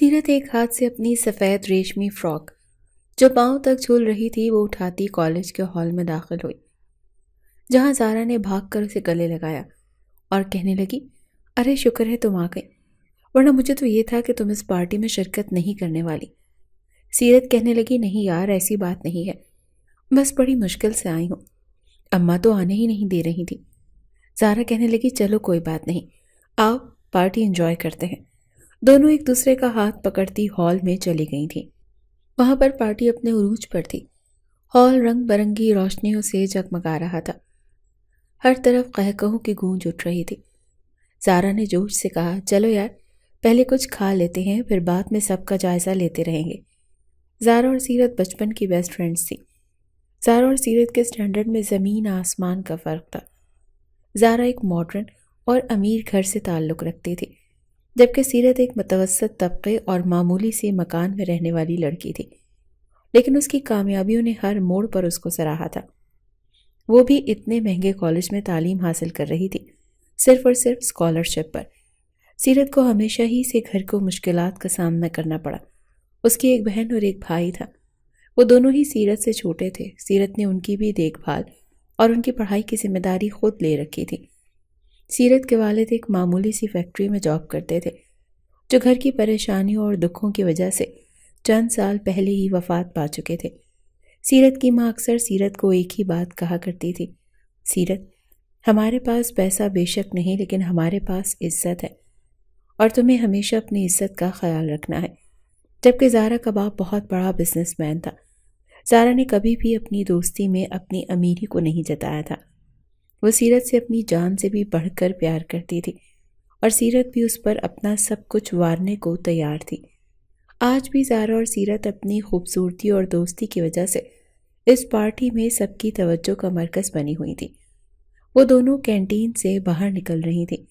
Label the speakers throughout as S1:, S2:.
S1: سیرت ایک ہاتھ سے اپنی سفید ریشمی فراک جو پاؤں تک جھول رہی تھی وہ اٹھاتی کالج کے ہال میں داخل ہوئی، جہاں زارا نے بھاگ کر اسے گلے لگایا اور کہنے لگی، ارے شکر ہے تم آ گئی، ورنہ مجھے تو یہ تھا کہ تم اس پارٹی میں شرکت نہیں کرنے والی۔ سیرت کہنے لگی، نہیں یار ایسی بات نہیں ہے، بس بڑی مشکل سے آئی ہوں، اماں تو آنے ہی نہیں دے رہی تھی۔ زارا کہنے لگی، چلو کوئی بات نہیں، آؤ پارٹی انجوائے کرتے ہیں۔ دونوں ایک دوسرے کا ہاتھ پکڑتی ہال میں چلی گئی تھیں۔ وہاں پر پارٹی اپنے عروج پر تھی۔ ہال رنگ برنگی روشنیوں سے جگمگا رہا تھا، ہر طرف قہقہوں کی گونج اٹھ رہی تھی۔ زارا نے جوش سے کہا، چلو یار پہلے کچھ کھا لیتے ہیں، پھر بعد میں سب کا جائزہ لیتے رہیں گے۔ زارا اور سیرت بچپن کی بیسٹ فرینڈز تھی۔ زارا اور سیرت کے سٹینڈرڈ میں زمین آسمان کا فرق تھا۔ زارا ایک ماڈرن اور امیر گھر سے تعلق رکھتی تھی، جبکہ سیرت ایک متوسط طبقے اور معمولی سی مکان میں رہنے والی لڑکی تھی، لیکن اس کی کامیابیوں نے ہر موڑ پر اس کو سراہا تھا۔ وہ بھی اتنے مہنگے کالج میں تعلیم حاصل کر رہی تھی، صرف اور صرف اسکالرشپ پر۔ سیرت کو ہمیشہ ہی سے گھر کو مشکلات کا سامنا کرنا پڑا۔ اس کی ایک بہن اور ایک بھائی تھا، وہ دونوں ہی سیرت سے چھوٹے تھے۔ سیرت نے ان کی بھی دیکھ بھال اور ان کی پڑھائی کی ذمہ داری خود لے رکھی تھی۔ سیرت کے والد ایک معمولی سی فیکٹری میں جاب کرتے تھے، جو گھر کی پریشانیوں اور دکھوں کی وجہ سے چند سال پہلے ہی وفات پا چکے تھے۔ سیرت کی ماں اکثر سیرت کو ایک ہی بات کہا کرتی تھی، سیرت ہمارے پاس پیسہ بے شک نہیں، لیکن ہمارے پاس عزت ہے، اور تمہیں ہمیشہ اپنی عزت کا خیال رکھنا ہے۔ جبکہ زارا کا باپ بہت بڑا بزنس مین تھا، زارا نے کبھی بھی اپنی دوستی میں اپنی امیری کو نہیں جتایا تھا۔ وہ سیرت سے اپنی جان سے بھی بڑھ کر پیار کرتی تھی، اور سیرت بھی اس پر اپنا سب کچھ وارنے کو تیار تھی۔ آج بھی زارا اور سیرت اپنی خوبصورتی اور دوستی کی وجہ سے اس پارٹی میں سب کی توجہ کا مرکز بنی ہوئی تھی۔ وہ دونوں کینٹین سے باہر نکل رہی تھیں،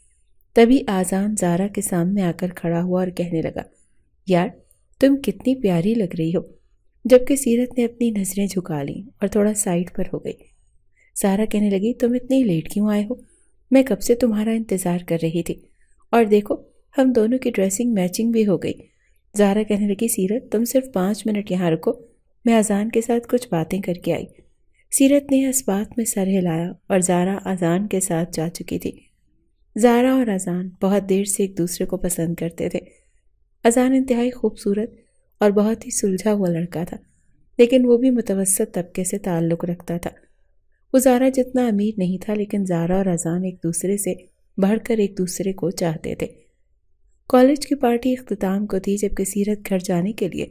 S1: تبھی آذان زارا کے سامنے آ کر کھڑا ہوا اور کہنے لگا، یار تم کتنی پیاری لگ رہی ہو، جبکہ سیرت نے اپنی نظریں جھکا لیں اور تھوڑا سائڈ پر ہو گئی۔ زارا کہنے لگی، تم اتنی لیٹ کیوں آئے ہو؟ میں کب سے تمہارا انتظار کر رہی تھی، اور دیکھو ہم دونوں کی ڈریسنگ میچنگ بھی ہو گئی۔ زارا کہنے لگی، سیرت تم صرف 5 منٹ یہاں رکو، میں اذان کے ساتھ کچھ باتیں کر کے آئی۔ سیرت نے اس بات میں سر ہلایا اور زارا اذان کے ساتھ جا چکی تھی۔ زارا اور اذان بہت دیر سے ایک دوسرے کو پسند کرتے تھے۔ اذان انتہائی خوبصورت اور بہت ہی سلجھا ہوا لڑکا تھا، لیکن وہ بھی متوسط طبقے سے تعلق رکھتا تھا۔ وہ زارا جتنا امیر نہیں تھا، لیکن زارا اور اذان ایک دوسرے سے بڑھ کر ایک دوسرے کو چاہتے تھے۔ کالج کی پارٹی اختتام کو تھی، جبکہ سیرت گھر جانے کے لیے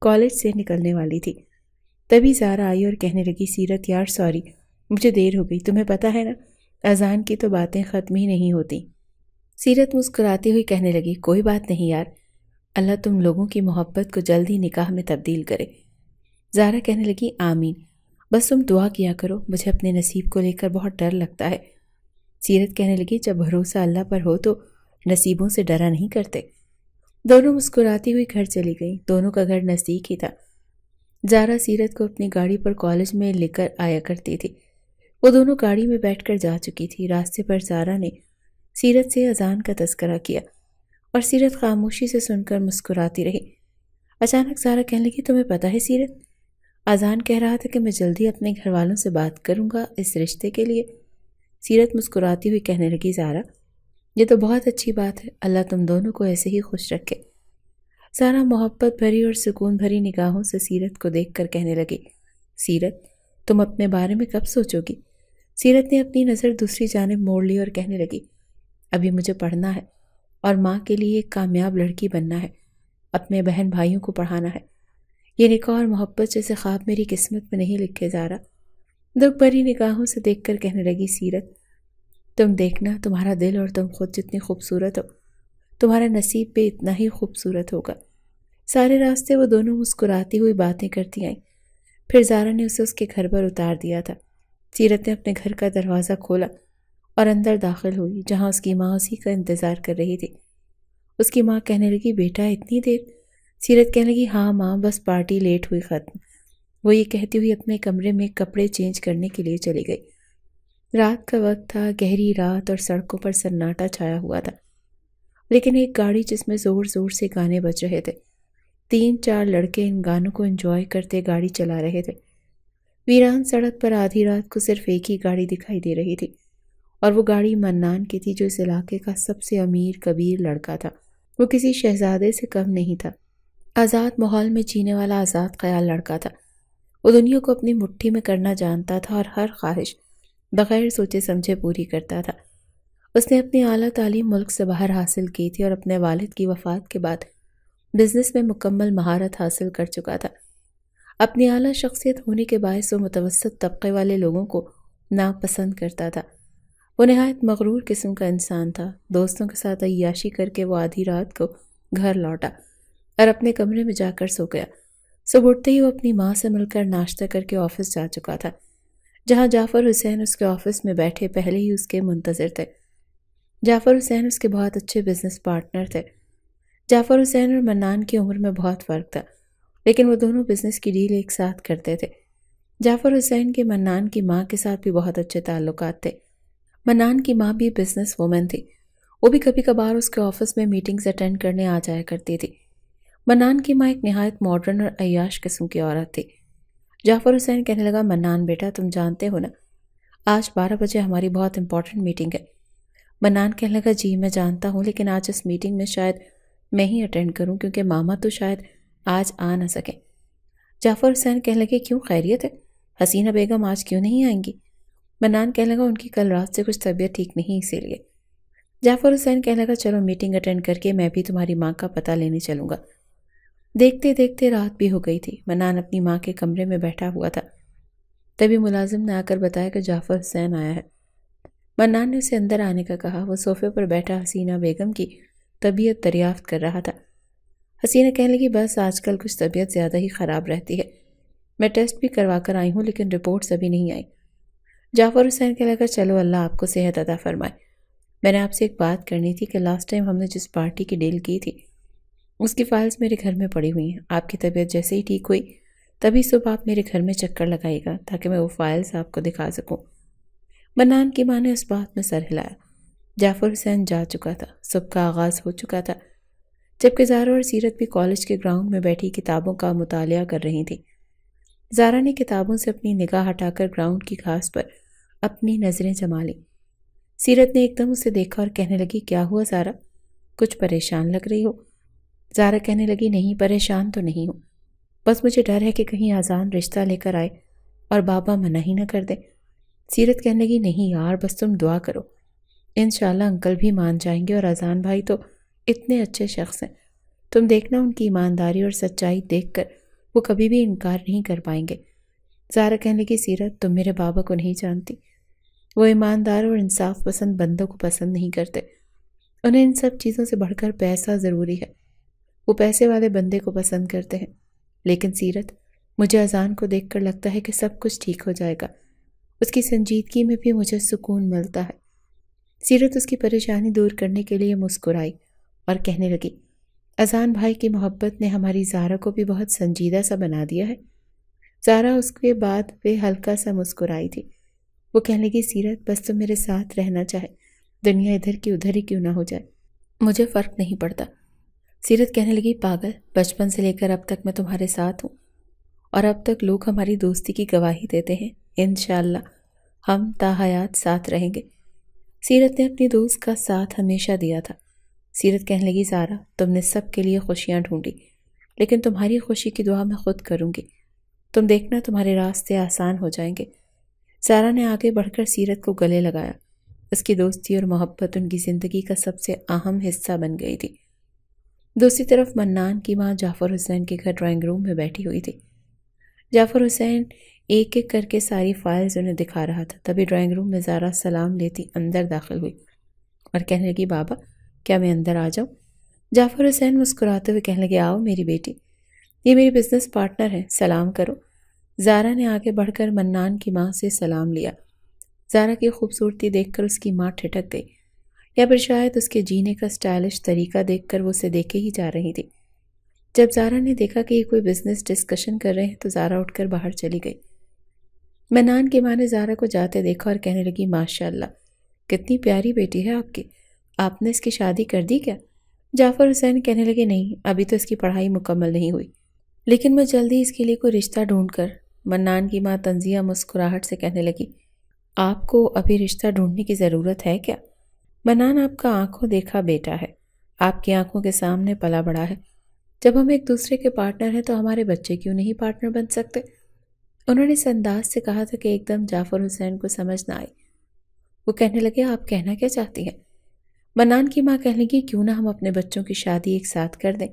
S1: کالج سے نکلنے والی تھی۔ تبھی زارا آئی اور کہنے لگی، سیرت یار سوری، مجھے دیر ہو گئی، تمہیں پتہ ہے نا اذان کی تو باتیں ختم ہی نہیں ہوتی۔ سیرت مسکراتی ہوئی کہنے لگی، کوئی بات نہیں یار، اللہ تم لوگوں کی محبت کو جلد ہی نکاح میں تبدیل کرے۔ زارا کہنے لگی، آمین، بس تم دعا کیا کرو، مجھے اپنے نصیب کو لے کر بہت ڈر لگتا ہے۔ سیرت کہنے لگی، جب بھروسہ اللہ پر ہو تو نصیبوں سے ڈرا نہیں کرتے۔ دونوں مسکراتی ہوئی گھر چلی گئیں۔ دونوں کا گھر نزدیک ہی تھا۔ زارا سیرت کو اپنی گاڑی پر کالج میں لے کر آیا کرتی تھی۔ وہ دونوں گاڑی میں بیٹھ کر جا چکی تھی۔ راستے پر زارا نے سیرت سے اذان کا تذکرہ کیا، اور سیرت خاموشی سے سن کر مسکراتی رہی۔ اچانک زارا کہنے لگی، تمہیں پتہ ہے سیرت، اذان کہہ رہا تھا کہ میں جلدی اپنے گھر والوں سے بات کروں گا اس رشتے کے لیے۔ سیرت مسکراتی ہوئی کہنے لگی، زارا یہ تو بہت اچھی بات ہے، اللہ تم دونوں کو ایسے ہی خوش رکھے۔ زارا محبت بھری اور سکون بھری نگاہوں سے سیرت کو دیکھ کر کہنے لگی، سیرت تم اپنے بارے میں کب سوچو گی؟ سیرت نے اپنی نظر دوسری جانب موڑ لی اور کہنے لگی، ابھی مجھے پڑھنا ہے اور ماں کے لیے ایک کامیاب لڑکی بننا ہے، اپنے بہن بھائیوں کو پڑھانا ہے۔ یہ نکاح اور محبت جیسے خواب میری قسمت میں نہیں لکھے۔ زارا دکھ بھری نگاہوں سے دیکھ کر کہنے لگی، سیرت تم دیکھنا، تمہارا دل اور تم خود جتنی خوبصورت ہو، تمہارا نصیب بھی اتنا ہی خوبصورت ہوگا۔ سارے راستے وہ دونوں مسکراتی ہوئی باتیں کرتی آئیں۔ پھر زارا نے اسے اس کے گھر پر اتار دیا تھا۔ سیرت نے اپنے گھر کا دروازہ کھولا اور اندر داخل ہوئی، جہاں اس کی ماں اسی کا انتظار کر رہی تھی۔ اس کی ماں کہنے لگی، بیٹا اتنی دیر؟ سیرت کہنے لگی، ہاں ماں، بس پارٹی لیٹ ہوئی ختم۔ وہ یہ کہتی ہوئی اپنے کمرے میں کپڑے چینج کرنے کے لیے چلی گئی۔ رات کا وقت تھا، گہری رات، اور سڑکوں پر سناٹا چھایا ہوا تھا۔ لیکن ایک گاڑی جس میں زور زور سے گانے بج رہے تھے، 3-4 لڑکے ان گانوں کو انجوائے کرتے گاڑی چلا رہے تھے۔ ویران سڑک پر آدھی رات کو صرف ایک ہی گاڑی دکھائی دے رہی تھی، اور وہ گاڑی منان کی تھی، جو اس علاقے کا سب سے امیر کبیر لڑکا تھا۔ وہ کسی شہزادے سے کم نہیں تھا، آزاد ماحول میں جینے والا آزاد خیال لڑکا تھا۔ وہ دنیا کو اپنی مٹھی میں کرنا جانتا تھا اور ہر خواہش بغیر سوچے سمجھے پوری کرتا تھا۔ اس نے اپنی اعلیٰ تعلیم ملک سے باہر حاصل کی تھی اور اپنے والد کی وفات کے بعد بزنس میں مکمل مہارت حاصل کر چکا تھا۔ اپنی اعلیٰ شخصیت ہونے کے باعث وہ متوسط طبقے والے لوگوں کو ناپسند کرتا تھا۔ وہ نہایت مغرور قسم کا انسان تھا۔ دوستوں کے ساتھ عیاشی کر کے وہ آدھی رات کو گھر لوٹا اور اپنے کمرے میں جا کر سو گیا۔ صبح اٹھتے ہی وہ اپنی ماں سے مل کر ناشتہ کر کے آفس جا چکا تھا، جہاں جعفر حسین اس کے آفس میں بیٹھے پہلے ہی اس کے منتظر تھے۔ جعفر حسین اس کے بہت اچھے بزنس پارٹنر تھے۔ جعفر حسین اور منان کی عمر میں بہت فرق تھا، لیکن وہ دونوں بزنس کی ڈیل ایک ساتھ کرتے تھے۔ جعفر حسین کے منان کی ماں کے ساتھ بھی بہت اچھے تعلقات تھے۔ منان کی ماں بھی بزنس وومن تھی، وہ بھی کبھی کبھار اس کے آفس میں میٹنگز اٹینڈ کرنے آ جایا کرتی تھی۔ منان کی ماں ایک نہایت ماڈرن اور عیاش قسم کی عورت تھی۔ جعفر حسین کہنے لگا، منان بیٹا، تم جانتے ہو نا آج 12 بجے ہماری بہت امپورٹنٹ میٹنگ ہے۔ منان کہنے لگا، جی میں جانتا ہوں، لیکن آج اس میٹنگ میں شاید میں ہی اٹینڈ کروں کیونکہ ماما تو شاید آج آ نہ سکیں۔ جعفر حسین کہنے لگے، کیوں، خیریت ہے؟ حسینہ بیگم آج کیوں نہیں آئیں گی؟ منان کہنے لگا، ان کی کل رات سے کچھ طبیعت ٹھیک نہیں، اسی لیے۔ جعفر حسین کہنے لگا، چلو میٹنگ اٹینڈ کر کے میں بھی تمہاری ماں کا پتہ لینے چلوں گا۔ دیکھتے دیکھتے رات بھی ہو گئی تھی۔ منان اپنی ماں کے کمرے میں بیٹھا ہوا تھا، تبھی ملازم نے آ کر بتایا کہ جعفر حسین آیا ہے۔ منان نے اسے اندر آنے کا کہا۔ وہ صوفے پر بیٹھا حسینہ بیگم کی طبیعت دریافت کر رہا تھا۔ حسینہ کہنے لگی، بس آج کل کچھ طبیعت زیادہ ہی خراب رہتی ہے، میں ٹیسٹ بھی کروا کر آئی ہوں لیکن رپورٹس ابھی نہیں آئی۔ جعفر حسین کہنے لگا، چلو اللہ آپ کو صحت عطا فرمائے، میں نے آپ سے ایک بات کرنی تھی کہ لاسٹ ٹائم ہم نے جس پارٹی کی ڈیل کی تھی اس کی فائلز میرے گھر میں پڑی ہوئی ہیں۔ آپ کی طبیعت جیسے ہی ٹھیک ہوئی تبھی صبح آپ میرے گھر میں چکر لگائیے گا تاکہ میں وہ فائلز آپ کو دکھا سکوں۔ منان کی ماں نے اس بات میں سر ہلایا۔ جعفر حسین جا چکا تھا، صبح کا آغاز ہو چکا تھا، جبکہ زارا اور سیرت بھی کالج کے گراؤنڈ میں بیٹھی کتابوں کا مطالعہ کر رہی تھی۔ زارا نے کتابوں سے اپنی نگاہ ہٹا کر گراؤنڈ کی گھاس پر اپنی نظریں جما لیں۔ سیرت نے ایک دم اسے دیکھا اور کہنے لگی، کیا ہوا زارا، کچھ پریشان لگ رہی ہو؟ زارا کہنے لگی، نہیں پریشان تو نہیں ہوں، بس مجھے ڈر ہے کہ کہیں آذان رشتہ لے کر آئے اور بابا منع ہی نہ کر دے۔ سیرت کہنے لگی، نہیں یار، بس تم دعا کرو، انشاءاللہ انکل بھی مان جائیں گے، اور اذان بھائی تو اتنے اچھے شخص ہیں، تم دیکھنا ان کی ایمانداری اور سچائی دیکھ کر وہ کبھی بھی انکار نہیں کر پائیں گے۔ زارا کہنے لگی، سیرت تم میرے بابا کو نہیں جانتی، وہ ایماندار اور انصاف پسند بندوں کو پسند نہیں کرتے، انہیں ان سب چیزوں سے بڑھ کر پیسہ ضروری ہے، وہ پیسے والے بندے کو پسند کرتے ہیں۔ لیکن سیرت، مجھے اذان کو دیکھ کر لگتا ہے کہ سب کچھ ٹھیک ہو جائے گا، اس کی سنجیدگی میں بھی مجھے سکون ملتا ہے۔ سیرت اس کی پریشانی دور کرنے کے لیے مسکرائی اور کہنے لگی، اذان بھائی کی محبت نے ہماری زارا کو بھی بہت سنجیدہ سا بنا دیا ہے۔ زارا اس کے بعد پہ ہلکا سا مسکرائی تھی۔ وہ کہنے لگی، سیرت بس تم میرے ساتھ رہنا چاہے، دنیا ادھر کی ادھر ہی کیوں نہ ہو جائے، مجھے فرق نہیں پڑتا۔ سیرت کہنے لگی، پاگل، بچپن سے لے کر اب تک میں تمہارے ساتھ ہوں، اور اب تک لوگ ہماری دوستی کی گواہی دیتے ہیں، انشاءاللہ ہم تا حیات ساتھ رہیں گے۔ سیرت نے اپنی دوست کا ساتھ ہمیشہ دیا تھا۔ سیرت کہنے لگی، زارا تم نے سب کے لیے خوشیاں ڈھونڈی، لیکن تمہاری خوشی کی دعا میں خود کروں گی، تم دیکھنا تمہارے راستے آسان ہو جائیں گے۔ زارا نے آگے بڑھ کر سیرت کو گلے لگایا۔ اس کی دوستی اور محبت ان کی زندگی کا سب سے اہم حصہ بن گئی تھی۔ دوسری طرف منان کی ماں جعفر حسین کے گھر ڈرائنگ روم میں بیٹھی ہوئی تھی۔ جعفر حسین ایک ایک کر کے ساری فائلز انہیں دکھا رہا تھا، تبھی ڈرائنگ روم میں زارا سلام لیتی اندر داخل ہوئی اور کہنے لگی، بابا کیا میں اندر آ جاؤں؟ جعفر حسین مسکراتے ہوئے کہنے لگے، آؤ میری بیٹی، یہ میری بزنس پارٹنر ہے، سلام کرو۔ زارا نے آگے بڑھ کر منان کی ماں سے سلام لیا۔ زارا کی خوبصورتی دیکھ کر اس کی ماں ٹھٹک گئی، یا پھر شاید اس کے جینے کا سٹائلش طریقہ دیکھ کر وہ اسے دیکھے ہی جا رہی تھی۔ جب زارا نے دیکھا کہ یہ کوئی بزنس ڈسکشن کر رہے ہیں تو زارا اٹھ کر باہر چلی گئی۔ منان کی ماں نے زارا کو جاتے دیکھا اور کہنے لگی، ماشاءاللہ کتنی پیاری بیٹی ہے آپ کی، آپ نے اس کی شادی کر دی کیا؟ جعفر حسین کہنے لگے نہیں، ابھی تو اس کی پڑھائی مکمل نہیں ہوئی، لیکن میں جلدی اس کے لیے کوئی رشتہ ڈھونڈ کر۔ منان کی ماں تنزیہ مسکراہٹ سے کہنے لگی آپ کو ابھی رشتہ ڈھونڈنے کی ضرورت ہے کیا؟ منان آپ کا آنکھوں دیکھا بیٹا ہے، آپ کی آنکھوں کے سامنے پلا بڑا ہے، جب ہم ایک دوسرے کے پارٹنر ہیں تو ہمارے بچے کیوں نہیں پارٹنر بن سکتے؟ انہوں نے اس انداز سے کہا تھا کہ ایک دم جعفر حسین کو سمجھ نہ آئی۔ وہ کہنے لگے آپ کہنا کیا چاہتی ہیں؟ منان کی ماں کہنے لگی کیوں نہ ہم اپنے بچوں کی شادی ایک ساتھ کر دیں۔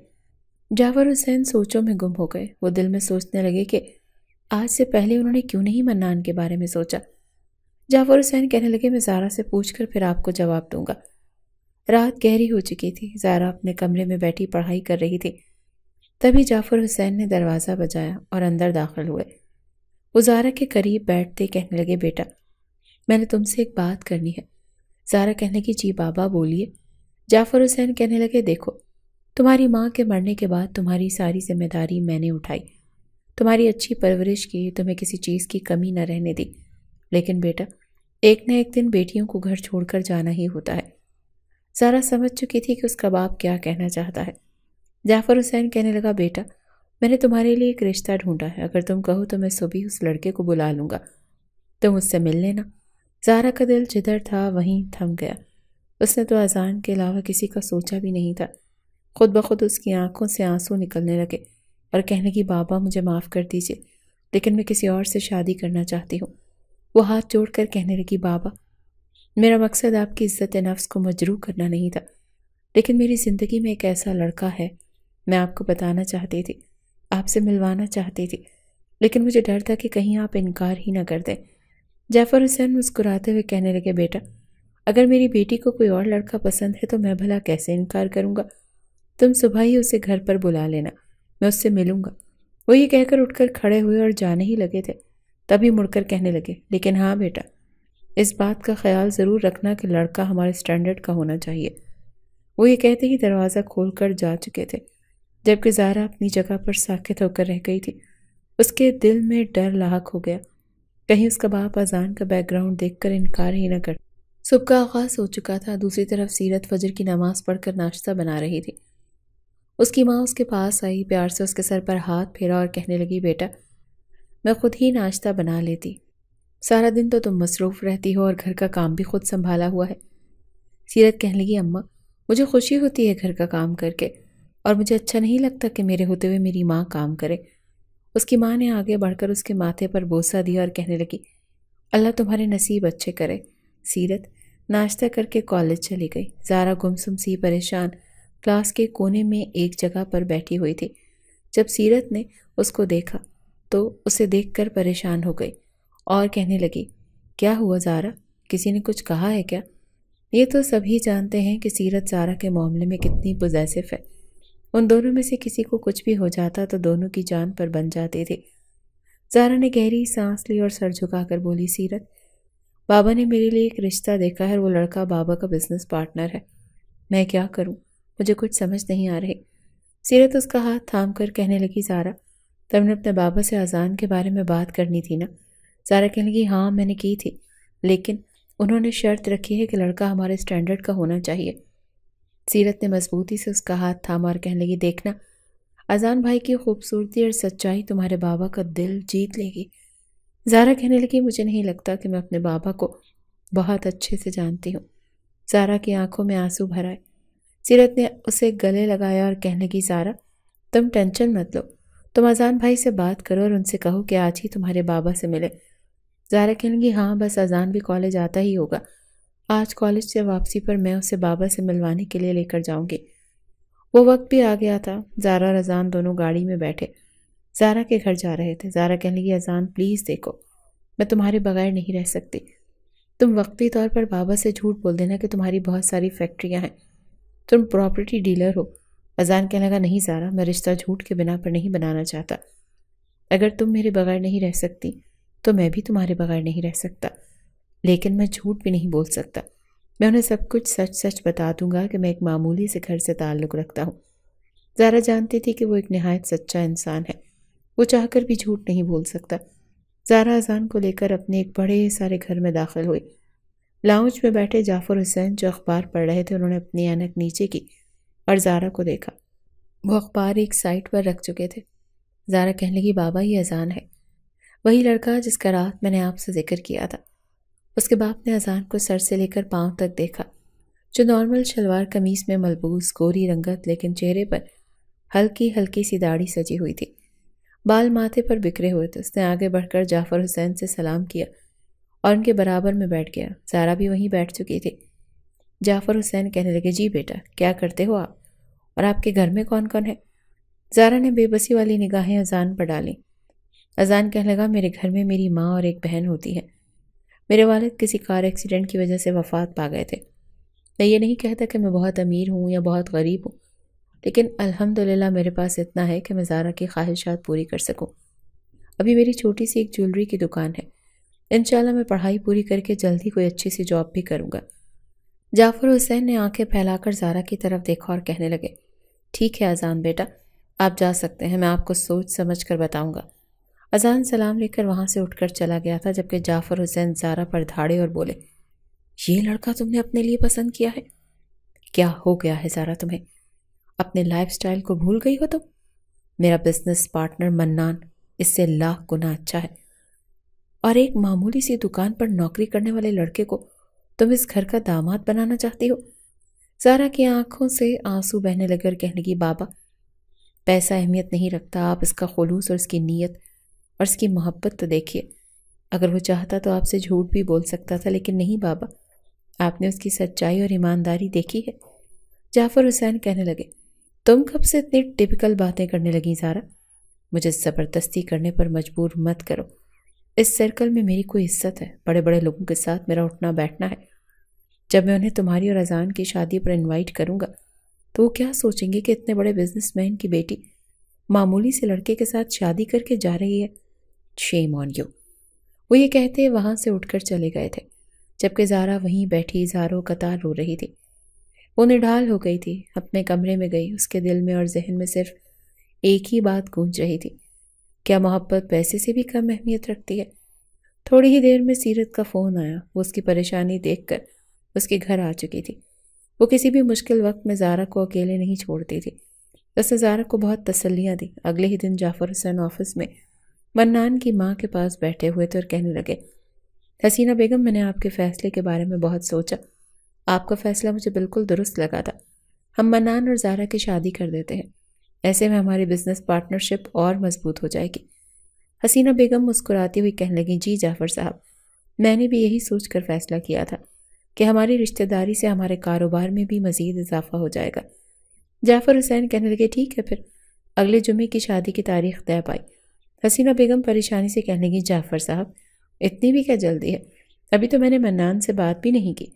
S1: جعفر حسین سوچوں میں گم ہو گئے، وہ دل میں سوچنے لگے کہ آج سے پہلے انہوں نے کیوں نہیں منان کے بارے میں سوچا۔ جعفر حسین کہنے لگے میں زارا سے پوچھ کر پھر آپ کو جواب دوں گا۔ رات گہری ہو چکی تھی، زارا اپنے کمرے میں بیٹھی پڑھائی کر رہی تھی، تبھی جعفر حسین نے دروازہ بجایا اور اندر داخل ہوئے۔ وہ زارا کے قریب بیٹھتے کہنے لگے بیٹا میں نے تم سے ایک بات کرنی ہے۔ زارا کہنے لگی جی بابا بولیے۔ جعفر حسین کہنے لگے دیکھو تمہاری ماں کے مرنے کے بعد تمہاری ساری ذمہ داری میں نے اٹھائی، تمہاری اچھی پرورش کی، تمہیں کسی چیز کی کمی نہ رہنے دی، لیکن بیٹا ایک نہ ایک دن بیٹیوں کو گھر چھوڑ کر جانا ہی ہوتا ہے۔ زارا سمجھ چکی تھی کہ اس کا باپ کیا کہنا چاہتا ہے۔ جعفر حسین کہنے لگا بیٹا میں نے تمہارے لیے ایک رشتہ ڈھونڈا ہے، اگر تم کہو تو میں صبح اس لڑکے کو بلا لوں گا، تم اس سے مل لینا۔ زارا کا دل جدھر تھا وہیں تھم گیا، اس نے تو اذان کے علاوہ کسی کا سوچا بھی نہیں تھا۔ خود بخود اس کی آنکھوں سے آنسو نکلنے لگے اور کہنے لگی بابا مجھے معاف کر دیجئے، لیکن میں کسی اور سے شادی کرنا چاہتی ہوں۔ وہ ہاتھ جوڑ کر کہنے لگی بابا میرا مقصد آپ کی عزت نفس کو مجروح کرنا نہیں تھا، لیکن میری زندگی میں ایک ایسا لڑکا ہے، میں آپ کو بتانا چاہتی تھی، آپ سے ملوانا چاہتی تھی، لیکن مجھے ڈر تھا کہ کہیں آپ انکار ہی نہ کر دیں۔ جعفر حسین مسکراتے ہوئے کہنے لگے بیٹا اگر میری بیٹی کو کوئی اور لڑکا پسند ہے تو میں بھلا کیسے انکار کروں گا؟ تم صبح ہی اسے گھر پر بلا لینا، میں اس سے ملوں گا۔ وہ یہ کہہ کر اٹھ کر کھڑے ہوئے اور جانے ہی لگے تھے، تبھی مڑ کر کہنے لگے لیکن ہاں بیٹا اس بات کا خیال ضرور رکھنا کہ لڑکا ہمارے سٹینڈرڈ کا ہونا چاہیے۔ وہ یہ کہتے ہی دروازہ کھول کر جا چکے تھے، جبکہ زارا اپنی جگہ پر ساکت ہو کر رہ گئی تھی۔ اس کے دل میں ڈر لاحق ہو گیا، کہیں اس کا باپ اذان کا بیک گراؤنڈ دیکھ کر انکار ہی نہ کر۔ صبح کا آغاز ہو چکا تھا، دوسری طرف سیرت فجر کی نماز پڑھ کر ناشتہ بنا رہی تھی۔ اس کی ماں اس کے پاس آئی، پیار سے اس کے سر پر ہاتھ پھیرا اور کہنے لگی بیٹا میں خود ہی ناشتہ بنا لیتی، سارا دن تو تم مصروف رہتی ہو اور گھر کا کام بھی خود سنبھالا ہوا ہے۔ سیرت کہنے لگی اماں مجھے خوشی ہوتی ہے گھر کا کام کر کے، اور مجھے اچھا نہیں لگتا کہ میرے ہوتے ہوئے میری ماں کام کرے۔ اس کی ماں نے آگے بڑھ کر اس کے ماتھے پر بوسہ دیا اور کہنے لگی اللہ تمہارے نصیب اچھے کرے۔ سیرت ناشتہ کر کے کالج چلی گئی۔ زارا گمسم سی پریشان کلاس کے کونے میں ایک جگہ پر بیٹھی ہوئی تھی۔ جب سیرت نے اس کو دیکھا تو اسے دیکھ کر پریشان ہو گئی اور کہنے لگی کیا ہوا زارا، کسی نے کچھ کہا ہے کیا؟ یہ تو سبھی جانتے ہیں کہ سیرت زارا کے معاملے میں کتنی پوزیسو ہے، ان دونوں میں سے کسی کو کچھ بھی ہو جاتا تو دونوں کی جان پر بن جاتی تھی۔ زارا نے گہری سانس لی اور سر جھکا کر بولی سیرت بابا نے میرے لیے ایک رشتہ دیکھا ہے اور وہ لڑکا بابا کا بزنس پارٹنر ہے، میں کیا کروں، مجھے کچھ سمجھ نہیں آ رہی۔ سیرت اس کا ہاتھ تھام کر کہنے لگی زارا تم نے اپنے بابا سے اذان کے بارے میں بات کرنی تھی نا؟ زارا کہنے لگی ہاں میں نے کی تھی، لیکن انہوں نے شرط رکھی ہے کہ لڑکا ہمارے سٹینڈرڈ کا ہونا چاہیے۔ سیرت نے مضبوطی سے اس کا ہاتھ تھاما اور کہنے لگی دیکھنا اذان بھائی کی خوبصورتی اور سچائی تمہارے بابا کا دل جیت لے گی۔ زارا کہنے لگی مجھے نہیں لگتا کہ میں اپنے بابا کو بہت اچھے سے جانتی ہوں۔ زارا کی آنکھوں میں آنسو بھر آئے۔ سیرت نے اسے گلے لگایا اور کہنے لگی زارا تم ٹینشن مت لو، تم اذان بھائی سے بات کرو اور ان سے کہو کہ آج ہی تمہارے بابا سے ملے۔ زارا کہنے لگی ہاں بس اذان بھی کالج آتا ہی ہوگا، آج کالج سے واپسی پر میں اسے بابا سے ملوانے کے لیے لے کر جاؤں گی۔ وہ وقت بھی آ گیا تھا، زارا اور اذان دونوں گاڑی میں بیٹھے زارا کے گھر جا رہے تھے۔ زارا کہنے لگی اذان پلیز دیکھو میں تمہارے بغیر نہیں رہ سکتی، تم وقتی طور پر بابا سے جھوٹ بول دینا کہ تمہاری بہت ساری فیکٹریاں ہیں، تم پراپرٹی ڈیلر ہو۔ اذان کہنے لگا نہیں زارا میں رشتہ جھوٹ کے بنا پر نہیں بنانا چاہتا، اگر تم میرے بغیر نہیں رہ سکتی تو میں بھی تمہارے بغیر نہیں رہ سکتا، لیکن میں جھوٹ بھی نہیں بول سکتا، میں انہیں سب کچھ سچ سچ بتا دوں گا کہ میں ایک معمولی سے گھر سے تعلق رکھتا ہوں۔ زارا جانتی تھی کہ وہ ایک نہایت سچا انسان ہے، وہ چاہ کر بھی جھوٹ نہیں بول سکتا۔ زارا اذان کو لے کر اپنے ایک بڑے سارے گھر میں داخل ہوئی۔ لاؤنج میں بیٹھے جعفر حسین جو اخبار پڑھ رہے تھے انہوں نے اپنی اینک نیچے کی اور زارا کو دیکھا۔ وہ اخبار ایک سائٹ پر رکھ چکے تھے۔ زارا کہنے لگی بابا یہ اذان ہے، وہی لڑکا جس کا رات میں نے آپ سے ذکر کیا تھا۔ اس کے باپ نے اذان کو سر سے لے کر پاؤں تک دیکھا، جو نارمل شلوار قمیص میں ملبوس، گوری رنگت، لیکن چہرے پر ہلکی ہلکی سی داڑھی سجی ہوئی تھی، بال ماتھے پر بکھرے ہوئے تھے۔ اس نے آگے بڑھ کر جعفر حسین سے سلام کیا اور ان کے برابر میں بیٹھ گیا۔ زارا بھی وہیں بیٹھ چکی تھی۔ جعفر حسین کہنے لگے جی بیٹا کیا کرتے ہو آپ، اور آپ کے گھر میں کون کون ہے؟ زارا نے بے بسی والی نگاہیں اذان پر ڈالیں۔ اذان کہنے لگا میرے گھر میں میری ماں اور ایک بہن ہوتی ہے۔ میرے والد کسی کار ایکسیڈنٹ کی وجہ سے وفات پا گئے تھے۔ میں یہ نہیں کہتا کہ میں بہت امیر ہوں یا بہت غریب ہوں، لیکن الحمدللہ میرے پاس اتنا ہے کہ میں زارا کی خواہشات پوری کر سکوں۔ ابھی میری چھوٹی سی ایک جیولری کی دکان ہے، انشاءاللہ میں پڑھائی پوری کر کے جلد ہی کوئی اچھی سی جاب بھی کروں گا۔ جعفر حسین نے آنکھیں پھیلا کر زارا کی طرف دیکھا اور کہنے لگے ٹھیک ہے اذان بیٹا، آپ جا سکتے ہیں، میں آپ کو سوچ سمجھ کر بتاؤں گا۔ اذان سلام لے کر وہاں سے اٹھ کر چلا گیا تھا، جبکہ جعفر حسین زارا پر دھاڑے اور بولے یہ لڑکا تم نے اپنے لیے پسند کیا ہے؟ کیا ہو گیا ہے زارا تمہیں؟ اپنے لائف سٹائل کو بھول گئی ہو تم؟ میرا بزنس پارٹنر منان اس سے لاکھ گنا اچھا ہے، اور ایک معمولی سی دکان پر نوکری کرنے والے لڑکے کو تم اس گھر کا داماد بنانا چاہتی ہو؟ زارا کی آنکھوں سے آنسو بہنے لگے اور کہنے لگی بابا پیسہ اہمیت نہیں رکھتا، آپ اس کا خلوص اور اس کی نیت اور اس کی محبت تو دیکھیے۔ اگر وہ چاہتا تو آپ سے جھوٹ بھی بول سکتا تھا، لیکن نہیں بابا، آپ نے اس کی سچائی اور ایمانداری دیکھی ہے۔ جعفر حسین کہنے لگے تم کب سے اتنی ٹپیکل باتیں کرنے لگی زارا؟ مجھے زبردستی کرنے پر مجبور مت کرو۔ اس سرکل میں میری کوئی عزت ہے، بڑے بڑے لوگوں کے ساتھ میرا اٹھنا بیٹھنا ہے۔ جب میں انہیں تمہاری اور اذان کی شادی پر انوائٹ کروں گا تو وہ کیا سوچیں گے کہ اتنے بڑے بزنس مین کی بیٹی معمولی سے لڑکے کے ساتھ شادی کر کے جا رہی ہے؟ شیم آن یو۔ وہ یہ کہتے وہاں سے اٹھ کر چلے گئے تھے، جبکہ زارا وہیں بیٹھی زاروں قطار رو رہی تھی۔ وہ نڈھال ہو گئی تھی، اپنے کمرے میں گئی۔ اس کے دل میں اور ذہن میں صرف ایک ہی بات گونج رہی تھی، کیا محبت پیسے سے بھی کم اہمیت رکھتی ہے؟ تھوڑی ہی دیر میں سیرت کا فون آیا۔ وہ اس کی پریشانی دیکھ کر اس کے گھر آ چکی تھی۔ وہ کسی بھی مشکل وقت میں زارا کو اکیلے نہیں چھوڑتی تھی۔ اس نے زارا کو بہت تسلیاں دی۔ اگلے ہی دن جعفر حسین آفس میں منان کی ماں کے پاس بیٹھے ہوئے تھے اور کہنے لگے حسینہ بیگم میں نے آپ کے فیصلے کے بارے میں بہت سوچا، آپ کا فیصلہ مجھے بالکل درست لگا تھا۔ ہم منان اور زارا کی شادی کر دیتے ہیں، ایسے میں ہماری بزنس پارٹنرشپ اور مضبوط ہو جائے گی۔ حسینہ بیگم مسکراتی ہوئی کہنے لگی جی جعفر صاحب، میں نے بھی یہی سوچ کر فیصلہ کیا تھا کہ ہماری رشتہ داری سے ہمارے کاروبار میں بھی مزید اضافہ ہو جائے گا۔ جعفر حسین کہنے لگے ٹھیک ہے، پھر اگلے جمعے کی شادی کی تاریخ طے پائی۔ حسینہ بیگم پریشانی سے کہنے لگی جعفر صاحب اتنی بھی کیا جلدی ہے؟ ابھی تو میں نے منان سے بات بھی نہیں کی،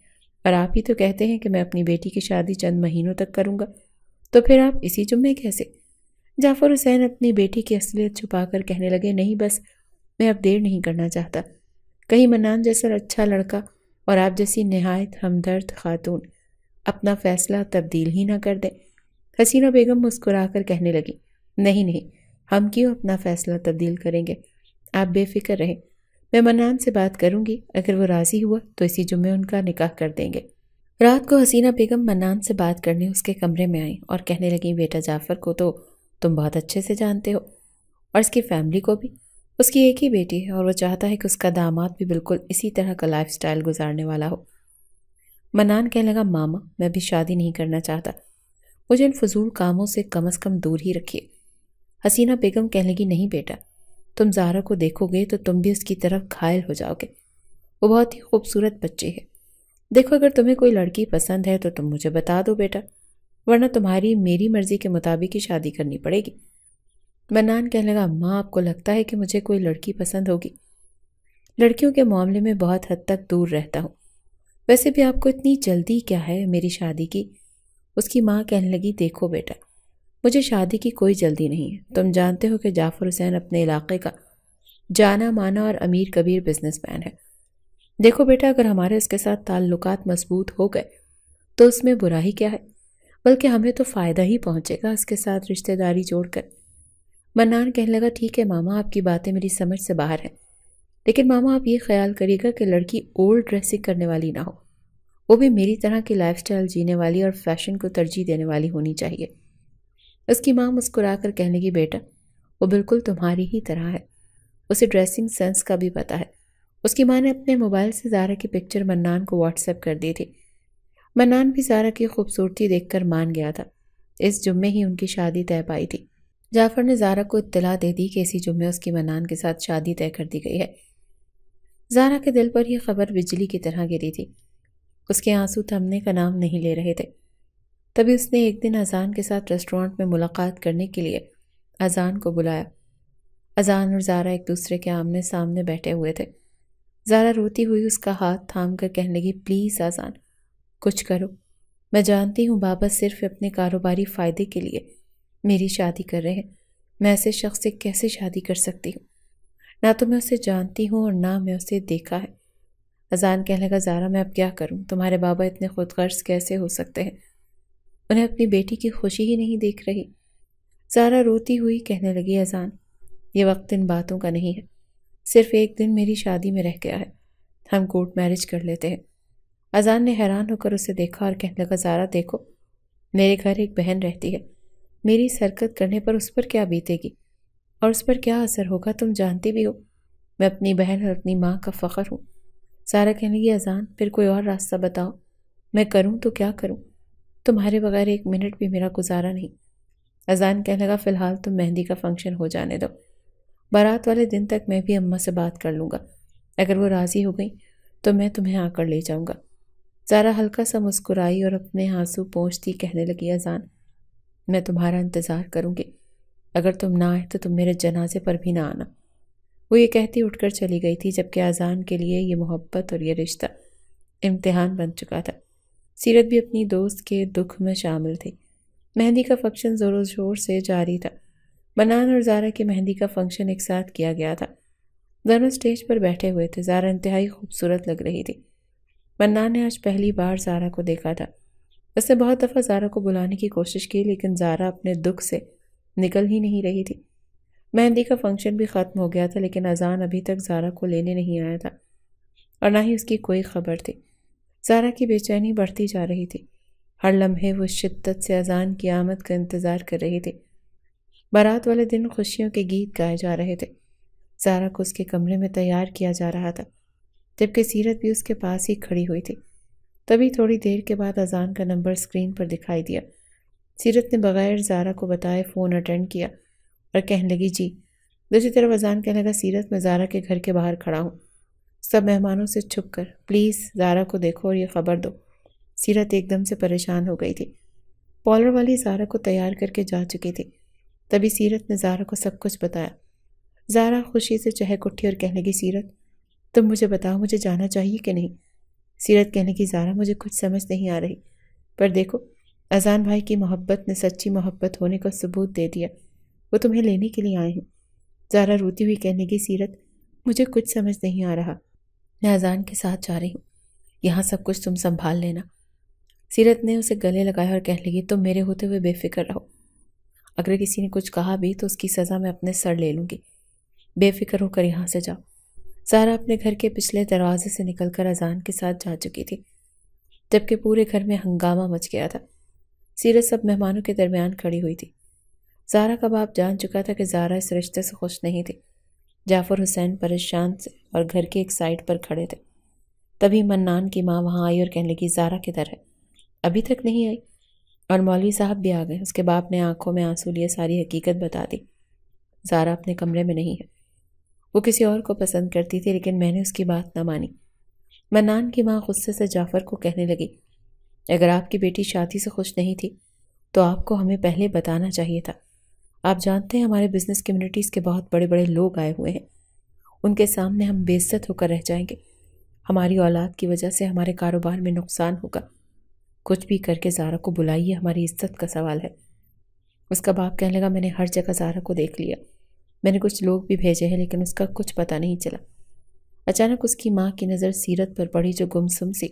S1: اور آپ ہی تو کہتے ہیں کہ میں اپنی بیٹی کی شادی چند مہینوں تک کروں گا، تو پھر آپ اسی جمعے کیسے؟ جعفر حسین اپنی بیٹی کی اصلیت چھپا کر کہنے لگے نہیں، بس میں اب دیر نہیں کرنا چاہتا، کہیں منان جیسا اچھا لڑکا اور آپ جیسی نہایت ہمدرد خاتون اپنا فیصلہ تبدیل ہی نہ کر دیں۔ حسینہ بیگم مسکرا کر کہنے لگی نہیں نہیں، ہم کیوں اپنا فیصلہ تبدیل کریں گے، آپ بے فکر رہیں، میں منان سے بات کروں گی، اگر وہ راضی ہوا تو اسی جمعے ان کا نکاح کر دیں گے۔ رات کو حسینہ بیگم منان سے بات کرنے اس کے کمرے میں آئیں اور کہنے لگیں بیٹا جعفر کو تو تم بہت اچھے سے جانتے ہو، اور اس کی فیملی کو بھی، اس کی ایک ہی بیٹی ہے اور وہ چاہتا ہے کہ اس کا داماد بھی بالکل اسی طرح کا لائف سٹائل گزارنے والا ہو۔ منان کہنے لگا ماما میں بھی شادی نہیں کرنا چاہتا، مجھے ان فضول کاموں سے کم از کم دور ہی رکھیے۔ حسینہ بیگم کہنے لگی نہیں بیٹا، تم زارا کو دیکھو گے تو تم بھی اس کی طرف گھائل ہو جاؤ گے، وہ بہت ہی خوبصورت بچی ہے۔ دیکھو اگر تمہیں کوئی لڑکی پسند ہے تو تم مجھے بتا دو بیٹا، ورنہ تمہاری میری مرضی کے مطابق ہی شادی کرنی پڑے گی۔ منان کہنے لگا ماں آپ کو لگتا ہے کہ مجھے کوئی لڑکی پسند ہوگی؟ لڑکیوں کے معاملے میں بہت حد تک دور رہتا ہوں، ویسے بھی آپ کو اتنی جلدی کیا ہے میری شادی کی؟ اس کی ماں کہنے لگی دیکھو بیٹا، مجھے شادی کی کوئی جلدی نہیں ہے، تم جانتے ہو کہ جعفر حسین اپنے علاقے کا جانا مانا اور امیر کبیر بزنس مین ہے۔ دیکھو بیٹا اگر ہمارے اس کے ساتھ تعلقات مضبوط ہو گئے تو اس میں برائی کیا ہے، بلکہ ہمیں تو فائدہ ہی پہنچے گا اس کے ساتھ رشتہ داری جوڑ کر۔ منان کہنے لگا ٹھیک ہے ماما، آپ کی باتیں میری سمجھ سے باہر ہیں، لیکن ماما آپ یہ خیال کریے گا کہ لڑکی اولڈ ڈریسنگ کرنے والی نہ ہو، وہ بھی میری طرح کی لائف سٹائل جینے والی اور فیشن کو ترجیح دینے والی ہونی چاہیے۔ اس کی ماں مسکرا کر کہنے لگی، بیٹا وہ بالکل تمہاری ہی طرح ہے، اسے ڈریسنگ سینس کا بھی پتہ ہے۔ اس کی ماں نے اپنے موبائل سے زارا کی پکچر منان کو واٹس ایپ کر دی تھی۔ منان بھی زارا کی خوبصورتی دیکھ کر مان گیا تھا۔ اس جمعے ہی ان کی شادی طے پائی تھی۔ جعفر نے زارا کو اطلاع دے دی کہ اسی جمعے اس کی منان کے ساتھ شادی طے کر دی گئی ہے۔ زارا کے دل پر یہ خبر بجلی کی طرح گری تھی۔ اس کے آنسو تھمنے کا نام نہیں لے رہے تھے۔ تبھی اس نے ایک دن اذان کے ساتھ ریسٹورانٹ میں ملاقات کرنے کے لیے اذان کو بلایا۔ اذان اور زارا ایک دوسرے کے آمنے سامنے بیٹھے ہوئے تھے۔ زارا روتی ہوئی اس کا ہاتھ تھام کر کہنے لگی، پلیز اذان کچھ کرو، میں جانتی ہوں بابا صرف اپنے کاروباری فائدے کے لیے میری شادی کر رہے ہیں، میں ایسے شخص سے کیسے شادی کر سکتی ہوں؟ نہ تو میں اسے جانتی ہوں اور نہ میں اسے دیکھا ہے۔ اذان کہنے لگا، زارا میں اب کیا کروں؟ تمہارے بابا اتنے خود غرض کیسے ہو سکتے ہیں؟ انہیں اپنی بیٹی کی خوشی ہی نہیں دیکھ رہی۔ زارا روتی ہوئی کہنے لگی، اذان یہ وقت ان باتوں کا نہیں ہے، صرف ایک دن میری شادی میں رہ گیا ہے، ہم کورٹ میرج کر لیتے ہیں۔ اذان نے حیران ہو کر اسے دیکھا اور کہنے لگا، زارا دیکھو میرے گھر ایک بہن رہتی ہے، میری اس حرکت کرنے پر اس پر کیا بیتے گی اور اس پر کیا اثر ہوگا تم جانتی بھی ہو۔ میں اپنی بہن اور اپنی ماں کا فخر ہوں۔ زارا کہنے لگی، اذان پھر کوئی اور راستہ بتاؤ، میں کروں تو کیا کروں؟ تمہارے بغیر ایک منٹ بھی میرا گزارا نہیں۔ اذان کہنے لگا، فی الحال تم مہندی کا فنکشن ہو جانے دو، بارات والے دن تک میں بھی اماں سے بات کر لوں گا، اگر وہ راضی ہو گئی تو میں تمہیں آ کر لے جاؤں گا۔ زارا ہلکا سا مسکرائی اور اپنے آنسو پونچھتی کہنے لگی، اذان میں تمہارا انتظار کروں گی، اگر تم نہ آئے تو تم میرے جنازے پر بھی نہ آنا۔ وہ یہ کہتی اٹھ کر چلی گئی تھی، جبکہ اذان کے لیے یہ محبت اور یہ رشتہ امتحان بن چکا تھا۔ سیرت بھی اپنی دوست کے دکھ میں شامل تھی۔ مہندی کا فنکشن زور و شور سے جاری تھا۔ منان اور زارا کی مہندی کا فنکشن ایک ساتھ کیا گیا تھا۔ دونوں سٹیج پر بیٹھے ہوئے تھے۔ زارا انتہائی خوبصورت لگ رہی تھی۔ منان نے آج پہلی بار زارا کو دیکھا تھا۔ اس نے بہت دفعہ زارا کو بلانے کی کوشش کی، لیکن زارا اپنے دکھ سے نکل ہی نہیں رہی تھی۔ مہندی کا فنکشن بھی ختم ہو گیا تھا، لیکن اذان ابھی تک زارا کو لینے نہیں آیا تھا اور نہ ہی اس کی کوئی خبر تھی۔ زارا کی بے چینی بڑھتی جا رہی تھی۔ ہر لمحے وہ شدت سے اذان کی آمد کا انتظار کر رہی تھی۔ بارات والے دن خوشیوں کے گیت گائے جا رہے تھے۔ زارا کو اس کے کمرے میں تیار کیا جا رہا تھا، جبکہ سیرت بھی اس کے پاس ہی کھڑی ہوئی تھی۔ تبھی تھوڑی دیر کے بعد اذان کا نمبر اسکرین پر دکھائی دیا۔ سیرت نے بغیر زارا کو بتائے فون اٹینڈ کیا اور کہنے لگی، جی۔ دوسری طرف اذان کہنے لگا، سیرت میں زارا کے گھر کے باہر کھڑا ہوں، سب مہمانوں سے چھپ کر پلیز زارا کو دیکھو اور یہ خبر دو۔ سیرت ایک دم سے پریشان ہو گئی تھی۔ پارلر والی زارا کو تیار کر کے جا چکی تھی۔ تبھی سیرت نے زارا کو سب کچھ بتایا۔ زارا خوشی سے چہک اٹھی اور کہنے لگی، سیرت تم مجھے بتاؤ مجھے جانا چاہیے کہ نہیں؟ سیرت کہنے لگی، زارا مجھے کچھ سمجھ نہیں آ رہی، پر دیکھو اذان بھائی کی محبت نے سچی محبت ہونے کا ثبوت دے دیا، وہ تمہیں لینے کے لیے آئے ہیں۔ زارا روتی ہوئی کہنے لگی، سیرت مجھے کچھ سمجھ نہیں آ رہا، میں اذان کے ساتھ جا رہی ہوں، یہاں سب کچھ تم سنبھال لینا۔ سیرت نے اسے گلے لگایا اور کہنے لگی، تم میرے ہوتے ہوئے بے فکر رہو، اگر کسی نے کچھ کہا بھی تو اس کی سزا میں اپنے سر لے لوں گی، بے فکر ہو کر یہاں سے جاؤ۔ زارا اپنے گھر کے پچھلے دروازے سے نکل کر اذان کے ساتھ جا چکی تھی، جبکہ پورے گھر میں ہنگامہ مچ گیا تھا۔ سیرت سب مہمانوں کے درمیان کھڑی ہوئی تھی۔ زارا کا باپ جان چکا تھا کہ زارا اس رشتے سے خوش نہیں تھی۔ جعفر حسین پریشان سے اور گھر کے ایک سائڈ پر کھڑے تھے۔ تبھی منان کی ماں وہاں آئی اور کہنے لگی، زارا کدھر ہے؟ ابھی تک نہیں آئی؟ اور مولوی صاحب بھی آ گئے۔ اس کے باپ نے آنکھوں میں آنسو لیے ساری حقیقت بتا دی۔ زارا اپنے کمرے میں نہیں ہے، وہ کسی اور کو پسند کرتی تھی، لیکن میں نے اس کی بات نہ مانی۔ منان کی ماں غصے سے جعفر کو کہنے لگی، اگر آپ کی بیٹی شادی سے خوش نہیں تھی تو آپ کو ہمیں پہلے بتانا چاہیے تھا۔ آپ جانتے ہیں ہمارے بزنس کمیونٹیز کے بہت بڑے بڑے لوگ آئے ہوئے ہیں، ان کے سامنے ہم بے عزت ہو کر رہ جائیں گے، ہماری اولاد کی وجہ سے ہمارے کاروبار میں نقصان ہوگا، کچھ بھی کر کے زارا کو بلائیے، ہماری عزت کا سوال ہے۔ اس کا باپ کہنے لگا، میں نے ہر جگہ زارا کو دیکھ لیا، میں نے کچھ لوگ بھی بھیجے ہیں، لیکن اس کا کچھ پتہ نہیں چلا۔ اچانک اس کی ماں کی نظر سیرت پر پڑی، جو گمسم سی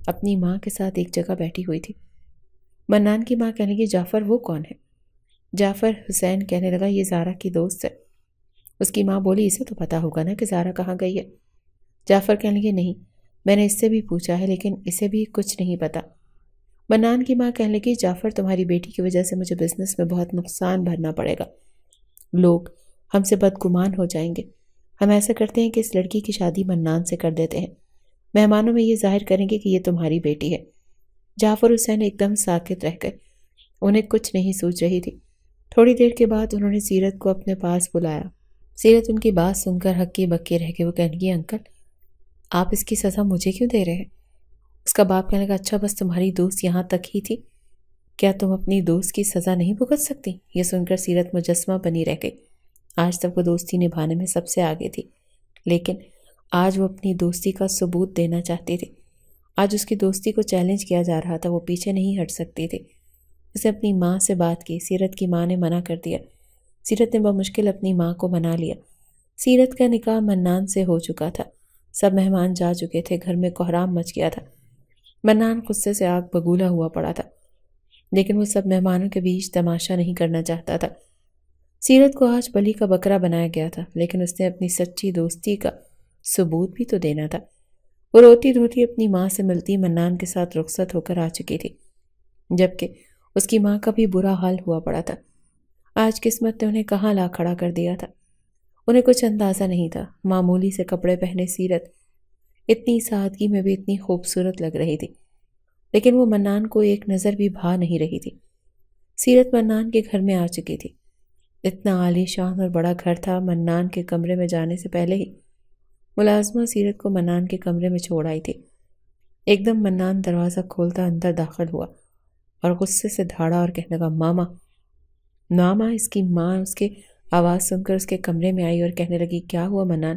S1: اپنی ماں کے ساتھ ایک جگہ بیٹھی ہوئی تھی۔ منان کی ماں کہنے لگی، جعفر وہ کون ہے؟ جعفر حسین کہنے لگا، یہ زارا کی دوست ہے۔ اس کی ماں بولی، اسے تو پتہ ہوگا نا کہ زارا کہاں گئی ہے۔ جعفر کہنے لگے، نہیں، میں نے اس سے بھی پوچھا ہے لیکن اسے بھی کچھ نہیں پتا۔ منان کی ماں کہنے لگی جعفر تمہاری بیٹی کی وجہ سے مجھے بزنس میں بہت نقصان بھرنا پڑے گا، لوگ ہم سے بدگمان ہو جائیں گے۔ ہم ایسا کرتے ہیں کہ اس لڑکی کی شادی منان سے کر دیتے ہیں، مہمانوں میں یہ ظاہر کریں گے کہ یہ تمہاری بیٹی ہے۔ جعفر حسین ایک دم ساکت رہ گئے، انہیں کچھ نہیں سوچ رہی تھی۔ تھوڑی دیر کے بعد انہوں نے سیرت کو اپنے پاس بلایا۔ سیرت ان کی بات سن کر ہکی بکی رہ گئی۔ وہ کہنے لگی انکل آپ اس کی سزا مجھے کیوں دے رہے ہیں؟ اس کا باپ کہنے لگا اچھا بس تمہاری دوست یہاں تک ہی تھی، کیا تم اپنی دوست کی سزا نہیں بھگت سکتی؟ یہ سن کر سیرت مجسمہ بنی رہ گئی۔ آج تک وہ دوستی نبھانے میں سب سے آگے تھی، لیکن آج وہ اپنی دوستی کا ثبوت دینا چاہتی تھی۔ آج اس کی دوستی کو چیلنج کیا جا رہا تھا، وہ پیچھے نہیں ہٹ سکتی تھی۔ اسے اپنی ماں سے بات کی، سیرت کی ماں نے منع کر دیا۔ سیرت نے بمشکل اپنی ماں کو منا لیا۔ سیرت کا نکاح منان سے ہو چکا تھا، سب مہمان جا چکے تھے، گھر میں کوہرام مچ گیا تھا۔ منان غصے سے آگ بگولا ہوا پڑا تھا، لیکن وہ سب مہمانوں کے بیچ تماشا نہیں کرنا چاہتا تھا۔ سیرت کو آج بلی کا بکرا بنایا گیا تھا، لیکن اس نے اپنی سچی دوستی کا ثبوت بھی تو دینا تھا۔ وہ روتی دھوتی اپنی ماں سے ملتی منان کے ساتھ رخصت ہو کر آ چکی تھی، جبکہ اس کی ماں کا بھی برا حال ہوا پڑا تھا۔ آج قسمت نے انہیں کہاں لا کھڑا کر دیا تھا، انہیں کچھ اندازہ نہیں تھا۔ معمولی سے کپڑے پہنے سیرت اتنی سادگی میں بھی اتنی خوبصورت لگ رہی تھی، لیکن وہ منان کو ایک نظر بھی بھا نہیں رہی تھی۔ سیرت منان کے گھر میں آ چکی تھی، اتنا عالی شان اور بڑا گھر تھا۔ منان کے کمرے میں جانے سے پہلے ہی ملازمہ سیرت کو منان کے کمرے میں چھوڑ آئی تھی۔ ایک دم منان دروازہ کھولتا اندر داخل ہوا اور غصے سے دھاڑا اور کہنے لگا ماما ماما۔ اس کی ماں اس کے آواز سن کر اس کے کمرے میں آئی اور کہنے لگی کیا ہوا منان،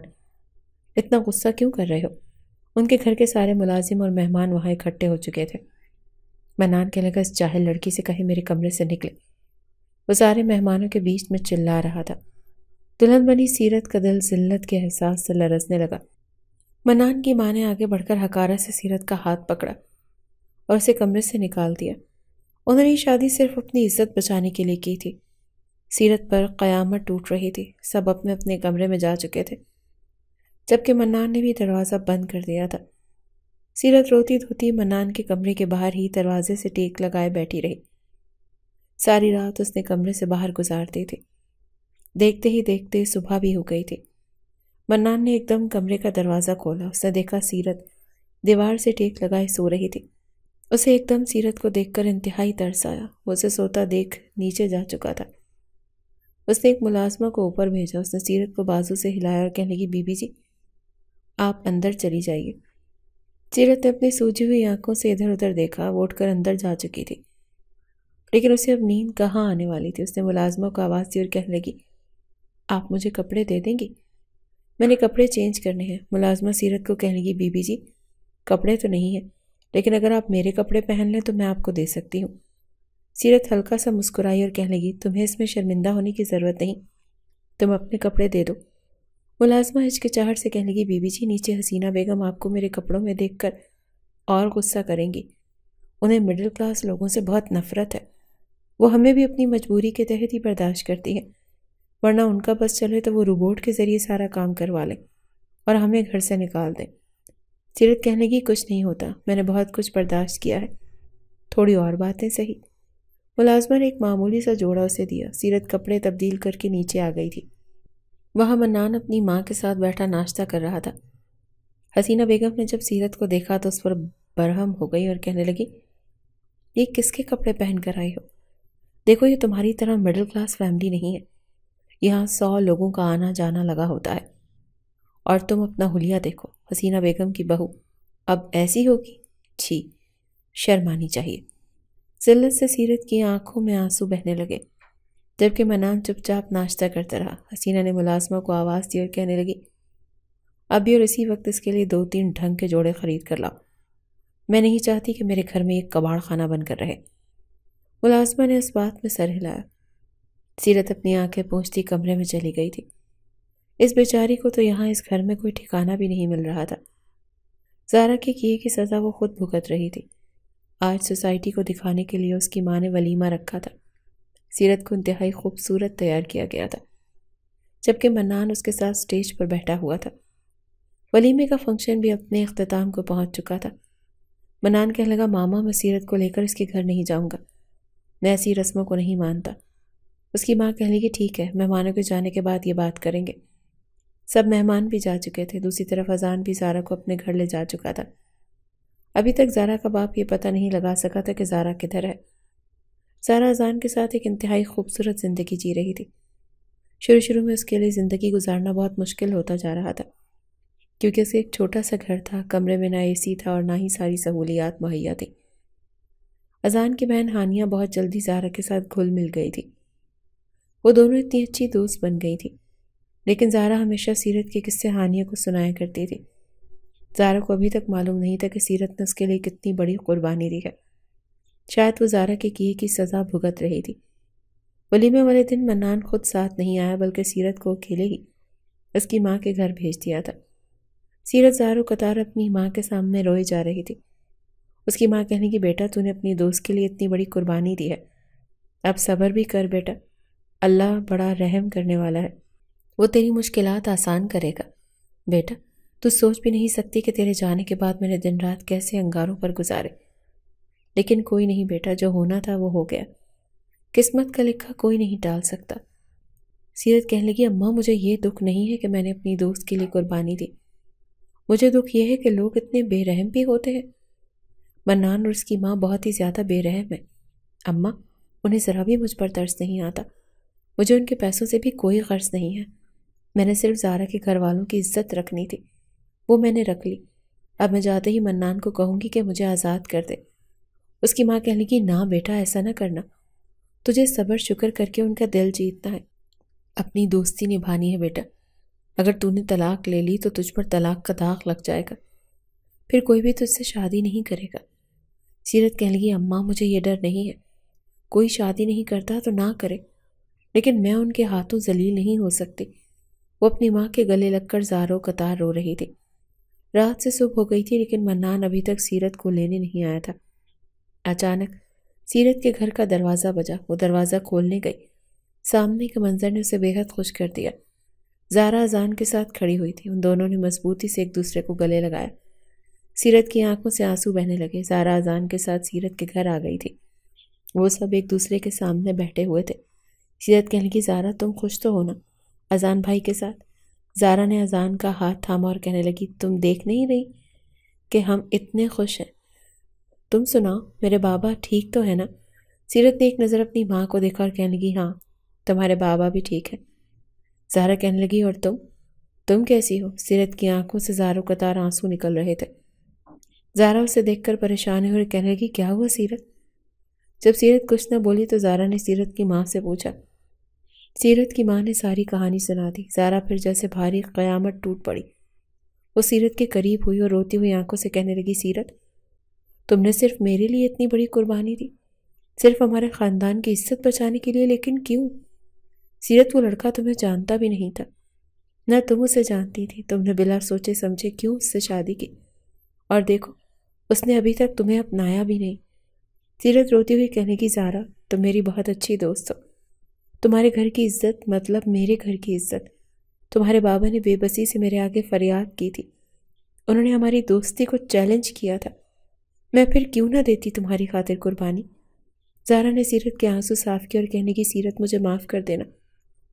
S1: اتنا غصہ کیوں کر رہے ہو؟ ان کے گھر کے سارے ملازم اور مہمان وہاں اکٹھے ہو چکے تھے۔ منان کہنے لگا اس جاہل لڑکی سے کہیں میرے کمرے سے نکلے۔ وہ سارے مہمانوں کے بیچ میں چلا رہا تھا۔ دلہن بنی سیرت کا دل ذلت کے احساس سے لرزنے لگا۔ منان کی ماں نے آگے بڑھ کر حقارت سے سیرت کا ہاتھ پکڑا اور اسے کمرے سے نکال دیا۔ انہوں نے یہ شادی صرف اپنی عزت بچانے کے لیے کی تھی۔ سیرت پر قیامت ٹوٹ رہی تھی، سب اپنے اپنے کمرے میں جا چکے تھے، جبکہ منان نے بھی دروازہ بند کر دیا تھا۔ سیرت روتی دھوتی منان کے کمرے کے باہر ہی دروازے سے ٹیک لگائے بیٹھی رہی۔ ساری رات اس نے کمرے سے باہر گزار دی تھی۔ دیکھتے ہی دیکھتے صبح بھی ہو گئی تھی۔ منان نے ایک دم کمرے کا دروازہ کھولا، اس نے دیکھا سیرت دیوار سے ٹیک لگائے سو رہی تھی۔ اسے ایک دم سیرت کو دیکھ کر انتہائی ترس آیا، وہ اسے سوتا دیکھ نیچے جا چکا تھا۔ اس نے ایک ملازمہ کو اوپر بھیجا، اس نے سیرت کو بازو سے ہلایا اور کہنے لگی بی بی جی آپ اندر چلی جائیے۔ سیرت نے اپنی سوجی ہوئی آنکھوں سے ادھر ادھر دیکھا، وہ اٹھ کر اندر جا چکی تھی، لیکن اسے اب نیند کہاں آنے والی تھی۔ اس نے ملازمہ کو آواز دی اور کہنے لگی آپ مجھے کپڑے دے دیں گی؟ میں نے کپڑے چینج کرنے ہیں۔ ملازمہ سیرت کو کہنے لگی بی بی جی کپڑے تو نہیں ہیں، لیکن اگر آپ میرے کپڑے پہن لیں تو میں آپ کو دے سکتی ہوں۔ سیرت ہلکا سا مسکرائی اور کہنے لگی تمہیں اس میں شرمندہ ہونے کی ضرورت نہیں، تم اپنے کپڑے دے دو۔ ملازمہ ہچکچاہٹ سے کہنے لگی بی بی جی نیچے حسینہ بیگم آپ کو میرے کپڑوں میں دیکھ کر اور غصہ کریں گی، انہیں مڈل کلاس لوگوں سے بہت نفرت ہے، وہ ہمیں بھی اپنی مجبوری کے تحت ہی برداشت کرتی ہیں، ورنہ ان کا بس چلے تو وہ روبوٹ کے ذریعے سارا کام کروا لیں اور ہمیں گھر سے نکال دیں۔ سیرت کہنے لگی کچھ نہیں ہوتا، میں نے بہت کچھ برداشت کیا ہے، تھوڑی اور باتیں صحیح۔ ملازمہ نے ایک معمولی سا جوڑا اسے دیا۔ سیرت کپڑے تبدیل کر کے نیچے آ گئی تھی۔ وہاں منان اپنی ماں کے ساتھ بیٹھا ناشتہ کر رہا تھا۔ حسینہ بیگم نے جب سیرت کو دیکھا تو اس پر برہم ہو گئی اور کہنے لگی یہ کس کے کپڑے پہن کر آئی ہو؟ دیکھو یہ تمہاری طرح مڈل کلاس فیملی نہیں ہے، یہاں 100 لوگوں کا آنا جانا لگا ہوتا ہے، اور تم اپنا حلیہ دیکھو، حسینہ بیگم کی بہو اب ایسی ہوگی؟ چھی، شرم آنی چاہیے۔ ذلت سے سیرت کی آنکھوں میں آنسو بہنے لگے، جبکہ منان چپ چاپ ناشتہ کرتا رہا۔ حسینہ نے ملازمہ کو آواز دی اور کہنے لگی ابھی اور اسی وقت اس کے لیے 2-3 ڈھنگ کے جوڑے خرید کر لاؤ، میں نہیں چاہتی کہ میرے گھر میں ایک کباڑ خانہ بن کر رہے۔ ملازمہ نے اس بات میں سر ہلایا۔ سیرت اپنی آنکھیں پوچھتی کمرے میں چلی گئی تھی۔ اس بیچاری کو تو یہاں اس گھر میں کوئی ٹھکانہ بھی نہیں مل رہا تھا۔ زارا کے کیے کی سزا وہ خود بھگت رہی تھی۔ آج سوسائٹی کو دکھانے کے لیے اس کی ماں نے ولیمہ رکھا تھا۔ سیرت کو انتہائی خوبصورت تیار کیا گیا تھا، جبکہ منان اس کے ساتھ سٹیج پر بیٹھا ہوا تھا۔ ولیمے کا فنکشن بھی اپنے اختتام کو پہنچ چکا تھا۔ منان کہنے لگا ماما میں سیرت کو لے کر اس کے گھر نہیں جاؤں گا، میں ایسی رسموں کو نہیں مانتا۔ اس کی ماں کہنے لگی ٹھیک ہے، مہمانوں کے جانے کے بعد یہ بات کریں گے۔ سب مہمان بھی جا چکے تھے، دوسری طرف اذان بھی زارا کو اپنے گھر لے جا چکا تھا۔ ابھی تک زارا کا باپ یہ پتہ نہیں لگا سکا تھا کہ زارا کدھر ہے۔ زارا اذان کے ساتھ ایک انتہائی خوبصورت زندگی جی رہی تھی۔ شروع میں اس کے لیے زندگی گزارنا بہت مشکل ہوتا جا رہا تھا، کیونکہ اسے ایک چھوٹا سا گھر تھا، کمرے میں نہ اے سی تھا اور نہ ہی ساری سہولیات مہیا تھی۔ اذان کی بہن ہانیہ بہت جلدی زارا کے ساتھ گھل مل گئی تھی، وہ دونوں اتنی اچھی دوست بن گئی تھی۔ لیکن زارا ہمیشہ سیرت کے قصے ہانیہ کو سنایا کرتی تھی۔ زارا کو ابھی تک معلوم نہیں تھا کہ سیرت نے اس کے لیے کتنی بڑی قربانی دی ہے۔ شاید وہ زارا کے کیے کی سزا بھگت رہی تھی۔ ولیمے والے دن منان خود ساتھ نہیں آیا، بلکہ سیرت کو اکیلے ہی اس کی ماں کے گھر بھیج دیا تھا۔ سیرت زارو قطار اپنی ماں کے سامنے روئے جا رہی تھی۔ اس کی ماں کہنے کی بیٹا تو نے اپنی دوست کے لیے اتنی بڑی قربانی دی ہے، اب صبر بھی کر بیٹا، اللہ بڑا رحم کرنے والا ہے، وہ تیری مشکلات آسان کرے گا۔ بیٹا تو سوچ بھی نہیں سکتی کہ تیرے جانے کے بعد میں نے دن رات کیسے انگاروں پر گزارے، لیکن کوئی نہیں بیٹا، جو ہونا تھا وہ ہو گیا، قسمت کا لکھا کوئی نہیں ٹال سکتا۔ سیرت کہنے لگی اماں مجھے یہ دکھ نہیں ہے کہ میں نے اپنی دوست کے لیے قربانی دی، مجھے دکھ یہ ہے کہ لوگ اتنے بے رحم بھی ہوتے ہیں۔ منان اور اس کی ماں بہت ہی زیادہ بے رحم ہے اماں، انہیں ذرا بھی مجھ پر ترس نہیں آتا، مجھے ان کے پیسوں سے بھی کوئی غرض نہیں ہے، میں نے صرف زارا کے گھر والوں کی عزت رکھنی تھی، وہ میں نے رکھ لی، اب میں جاتے ہی منان کو کہوں گی کہ مجھے آزاد کر دے۔ اس کی ماں کہنے لگی نہ بیٹا ایسا نہ کرنا، تجھے صبر شکر کر کے ان کا دل جیتنا ہے، اپنی دوستی نبھانی ہے بیٹا، اگر تو نے طلاق لے لی تو تجھ پر طلاق کا داغ لگ جائے گا، پھر کوئی بھی تجھ سے شادی نہیں کرے گا۔ سیرت کہنے لگی اماں مجھے یہ ڈر نہیں ہے، کوئی شادی نہیں کرتا تو نہ کرے، لیکن میں ان کے ہاتھوں ذلیل نہیں ہو سکتی۔ وہ اپنی ماں کے گلے لگ کر زارو قطار رو رہی تھی۔ رات سے صبح ہو گئی تھی لیکن منان ابھی تک سیرت کو لینے نہیں آیا تھا۔ اچانک سیرت کے گھر کا دروازہ بجا، وہ دروازہ کھولنے گئی، سامنے کے منظر نے اسے بے حد خوش کر دیا۔ زارا اذان کے ساتھ کھڑی ہوئی تھی، ان دونوں نے مضبوطی سے ایک دوسرے کو گلے لگایا۔ سیرت کی آنکھوں سے آنسو بہنے لگے۔ زارا اذان کے ساتھ سیرت کے گھر آ گئی تھی، وہ سب ایک دوسرے کے سامنے بیٹھے ہوئے تھے۔ سیرت کہنے لگی زارا تم خوش تو ہو نا اذان بھائی کے ساتھ؟ زارا نے اذان کا ہاتھ تھاما اور کہنے لگی تم دیکھ نہیں رہی کہ ہم اتنے خوش ہیں؟ تم سناؤ میرے بابا ٹھیک تو ہے نا؟ سیرت نے ایک نظر اپنی ماں کو دیکھا اور کہنے لگی ہاں تمہارے بابا بھی ٹھیک ہے۔ زارا کہنے لگی اور تم کیسی ہو؟ سیرت کی آنکھوں سے زارو قطار آنسو نکل رہے تھے۔ زارا اسے دیکھ کر پریشان ہوئی اور کہنے لگی کیا ہوا سیرت؟ جب سیرت کچھ نہ بولی تو زارا نے سیرت کی ماں سے پوچھا۔ سیرت کی ماں نے ساری کہانی سنا دی۔ زارا پھر جیسے بھاری قیامت ٹوٹ پڑی، وہ سیرت کے قریب ہوئی اور روتی ہوئی آنکھوں سے کہنے لگی سیرت تم نے صرف میرے لیے اتنی بڑی قربانی دی، صرف ہمارے خاندان کی عزت بچانے کے لیے، لیکن کیوں؟ سیرت وہ لڑکا تمہیں جانتا بھی نہیں تھا، نہ تم اسے جانتی تھی، تم نے بلا سوچے سمجھے کیوں اس سے شادی کی، اور دیکھو اس نے ابھی تک تمہیں اپنایا بھی نہیں۔ سیرت روتی ہوئی کہنے کی زارا تم میری بہت اچھی دوست ہو، تمہارے گھر کی عزت مطلب میرے گھر کی عزت۔ تمہارے بابا نے بے بسی سے میرے آگے فریاد کی تھی، انہوں نے ہماری دوستی کو چیلنج کیا تھا، میں پھر کیوں نہ دیتی تمہاری خاطر قربانی۔ زارا نے سیرت کے آنسو صاف کیا اور کہنے کی سیرت مجھے معاف کر دینا،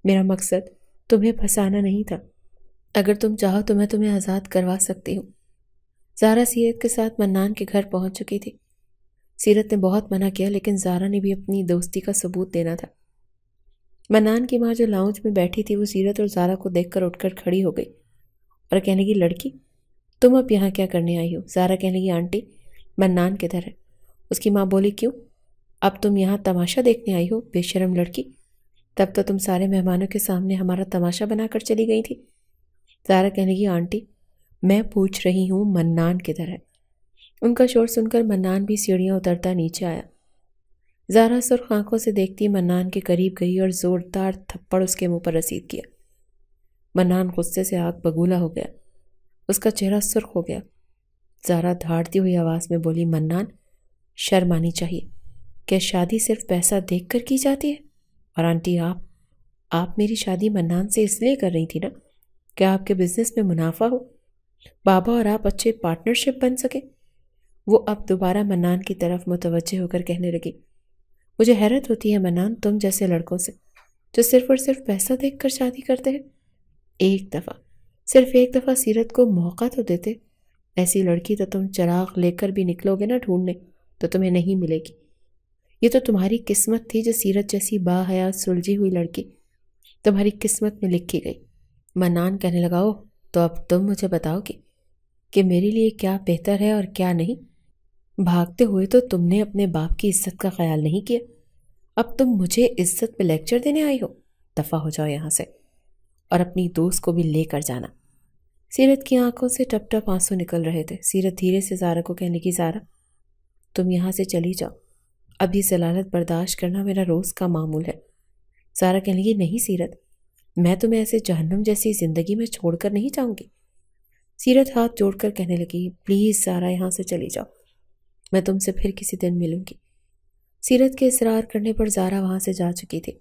S1: میرا مقصد تمہیں پھنسانا نہیں تھا، اگر تم چاہو تو میں تمہیں آزاد کروا سکتی ہوں۔ زارا سیرت کے ساتھ منان کے گھر پہنچ چکی تھی۔ سیرت نے بہت منع کیا لیکن زارا نے بھی اپنی دوستی کا ثبوت دینا تھا۔ منان کی ماں جو لاؤنج میں بیٹھی تھی وہ سیرت اور زارا کو دیکھ کر اٹھ کر کھڑی ہو گئی اور کہنے لگی لڑکی تم اب یہاں کیا کرنے آئی ہو؟ زارا کہنے لگی آنٹی منان کدھر ہے؟ اس کی ماں بولی کیوں اب تم یہاں تماشا دیکھنے آئی ہو بے شرم لڑکی، تب تو تم سارے مہمانوں کے سامنے ہمارا تماشا بنا کر چلی گئی تھی۔ زارا کہنے لگی آنٹی میں پوچھ رہی ہوں منان کدھر ہے؟ ان کا شور سن کر منان بھی سیڑھیاں اترتا نیچے آیا۔ زارا سرخ آنکھوں سے دیکھتی منان کے قریب گئی اور زوردار تھپڑ اس کے منہ پر رسید کیا۔ منان غصے سے آگ بگولا ہو گیا، اس کا چہرہ سرخ ہو گیا۔ زارا دھاڑتی ہوئی آواز میں بولی منان شرم آنی چاہیے، کیا شادی صرف پیسہ دیکھ کر کی جاتی ہے؟ اور آنٹی آپ میری شادی منان سے اس لیے کر رہی تھی نا کہ آپ کے بزنس میں منافع ہو، بابا اور آپ اچھے پارٹنرشپ بن سکے۔ وہ اب دوبارہ منان کی طرف متوجہ ہو کر کہنے لگی، مجھے حیرت ہوتی ہے منان، تم جیسے لڑکوں سے جو صرف اور صرف پیسہ دیکھ کر شادی کرتے ہیں۔ صرف ایک دفعہ سیرت کو موقع تو دیتے۔ ایسی لڑکی تو تم چراغ لے کر بھی نکلو گے نا ڈھونڈنے تو تمہیں نہیں ملے گی۔ یہ تو تمہاری قسمت تھی جو سیرت جیسی با حیا سلجھی ہوئی لڑکی تمہاری قسمت میں لکھی گئی۔ منان کہنے لگا، تو اب تم مجھے بتاؤ گی کہ میرے لیے کیا بہتر ہے اور کیا نہیں۔ بھاگتے ہوئے تو تم نے اپنے باپ کی عزت کا خیال نہیں کیا، اب تم مجھے عزت پہ لیکچر دینے آئی ہو؟ دفع ہو جاؤ یہاں سے، اور اپنی دوست کو بھی لے کر جانا۔ سیرت کی آنکھوں سے ٹپ ٹپ آنسو نکل رہے تھے۔ سیرت دھیرے سے زارا کو کہنے لگی، زارا تم یہاں سے چلی جاؤ، اب یہ ذلالت برداشت کرنا میرا روز کا معمول ہے۔ زارا کہنے لگی، نہیں سیرت، میں تمہیں ایسے جہنم جیسی زندگی میں چھوڑ کر نہیں جاؤں گی۔ سیرت ہاتھ جوڑ کر کہنے لگی، پلیز زارا یہاں سے چلی جاؤ، میں تم سے پھر کسی دن ملوں گی۔ سیرت کے اصرار کرنے پر زارا وہاں سے جا چکی تھی،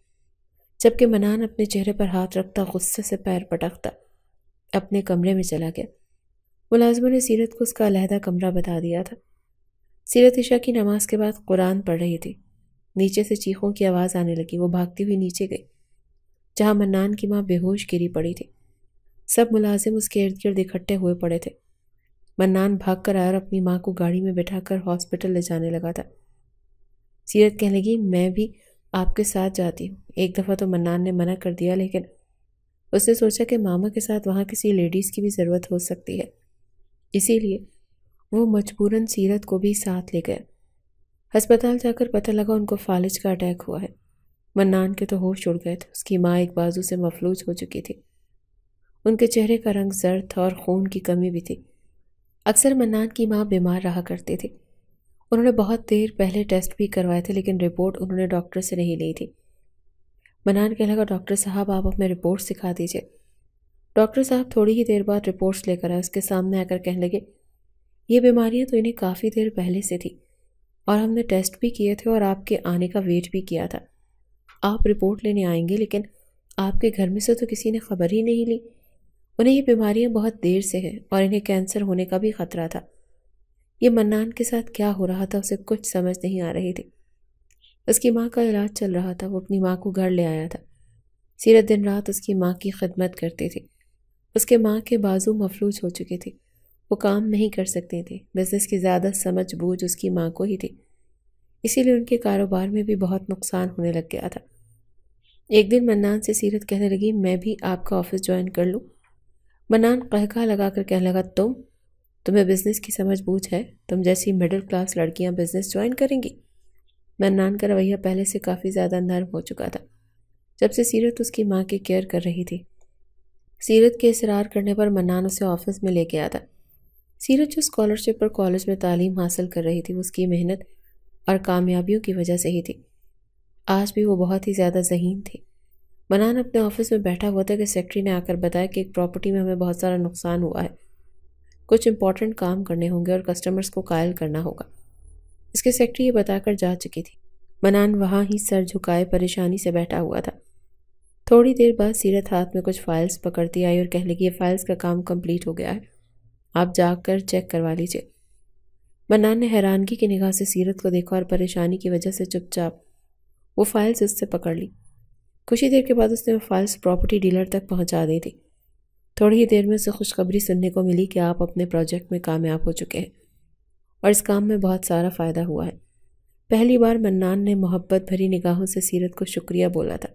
S1: جبکہ منان اپنے چہرے پر ہاتھ رکھتا غصے سے پیر پٹکتا اپنے کمرے میں چلا گیا۔ ملازموں نے سیرت کو اس کا علیحدہ کمرہ بتا دیا تھا۔ سیرت عشاء کی نماز کے بعد قرآن پڑھ رہی تھی۔ نیچے سے چیخوں کی آواز آنے لگی۔ وہ بھاگتی ہوئی نیچے گئی جہاں منان کی ماں بے ہوش گری پڑی تھی۔ سب ملازم اس کے ارد گرد اکٹھے ہوئے پڑے تھے۔ منان بھاگ کر آیا اور اپنی ماں کو گاڑی میں بٹھا کر ہاسپٹل لے جانے لگا تھا۔ سیرت کہنے لگی، میں بھی آپ کے ساتھ جاتی ہوں۔ ایک دفعہ تو منان نے منع کر دیا، لیکن اس نے سوچا کہ ماما کے ساتھ وہاں کسی لیڈیز کی بھی ضرورت ہو سکتی ہے، اسی لیے وہ مجبوراً سیرت کو بھی ساتھ لے گیا۔ ہسپتال جا کر پتہ لگا ان کو فالج کا اٹیک ہوا ہے۔ منان کے تو ہوش اڑ گئے تھے۔ اس کی ماں ایک بازو سے مفلوج ہو چکی تھی۔ ان کے چہرے کا رنگ زرد تھا اور خون کی کمی بھی تھی۔ اکثر منان کی ماں بیمار رہا کرتی تھی۔ انہوں نے بہت دیر پہلے ٹیسٹ بھی کروائے تھے، لیکن رپورٹ انہوں نے ڈاکٹر سے نہیں لی تھی۔ منان کہنے لگا، ڈاکٹر صاحب آپ اپنے رپورٹس دکھا دیجئے۔ ڈاکٹر صاحب تھوڑی ہی دیر بعد رپورٹس لے کر آئے۔ اس کے سامنے آ کر کہنے لگے، یہ بیماریاں تو انہیں کافی دیر پہلے سے تھی اور ہم نے ٹیسٹ بھی کیے تھے اور آپ کے آنے کا ویٹ بھی کیا تھا۔ آپ رپورٹ لینے آئیں گے، لیکن آپ کے گھر میں سے تو کسی نے خبر ہی نہیں لی۔ انہیں یہ بیماریاں بہت دیر سے ہیں اور انہیں کینسر ہونے کا بھی خطرہ تھا۔ یہ منان کے ساتھ کیا ہو رہا تھا اسے کچھ سمجھ نہیں آ رہی تھی۔ اس کی ماں کا علاج چل رہا تھا۔ وہ اپنی ماں کو گھر لے آیا تھا۔ سیرت دن رات اس کی ماں کی خدمت کرتی تھی۔ اس کے ماں کے بازو مفلوج ہو چکی تھی۔ وہ کام نہیں کر سکتی تھی۔ بزنس کی زیادہ سمجھ بوجھ اس کی ماں کو ہی تھی، اسی لیے ان کے کاروبار میں بھی بہت نقصان ہونے لگ گیا تھا۔ ایک دن منان سے سیرت کہنے لگی، میں بھی آپ کا آفس جوائن کر لوں؟ منان قہقہ لگا کر کہنے لگا، تمہیں بزنس کی سمجھ بوجھ ہے؟ تم جیسی مڈل کلاس لڑکیاں بزنس جوائن کریں گی؟ منان کا رویہ پہلے سے کافی زیادہ نرم ہو چکا تھا جب سے سیرت اس کی ماں کی کیئر کر رہی تھی۔ سیرت کے اصرار کرنے پر منان اسے آفس میں لے کے آیا تھا۔ سیرت جو اسکالرشپ پر کالج میں تعلیم حاصل کر رہی تھی، وہ اس کی محنت اور کامیابیوں کی وجہ سے ہی تھی۔ آج بھی وہ بہت ہی زیادہ ذہین تھی۔ منان اپنے آفس میں بیٹھا ہوا تھا کہ سیکرٹری نے آ کر بتایا کہ ایک پراپرٹی میں ہمیں بہت سارا نقصان ہوا ہے، کچھ امپورٹنٹ کام کرنے ہوں گے اور کسٹمرز کو قائل کرنا ہوگا۔ اس کے سیکرٹری یہ بتا کر جا چکی تھی۔ منان وہاں ہی سر جھکائے پریشانی سے بیٹھا ہوا تھا۔ تھوڑی دیر بعد سیرت ہاتھ میں کچھ فائلز پکڑتی آئی اور کہنے لگی، یہ فائلز کا کام کمپلیٹ ہو گیا ہے، آپ جا کر چیک کروا لیجئے۔ منان نے حیرانگی کی نگاہ سے سیرت کو دیکھا اور پریشانی کی وجہ سے چپ چاپ وہ فائلز اس سے پکڑ لی۔ کچھ ہی دیر کے بعد اس نے وہ فائلز پراپرٹی ڈیلر تک پہنچا دی تھی۔ تھوڑی ہی دیر میں اسے خوشخبری سننے کو ملی کہ آپ اپنے پروجیکٹ میں کامیاب ہو چکے ہیں اور اس کام میں بہت سارا فائدہ ہوا ہے۔ پہلی بار منان نے محبت بھری نگاہوں سے سیرت کو شکریہ بولا تھا۔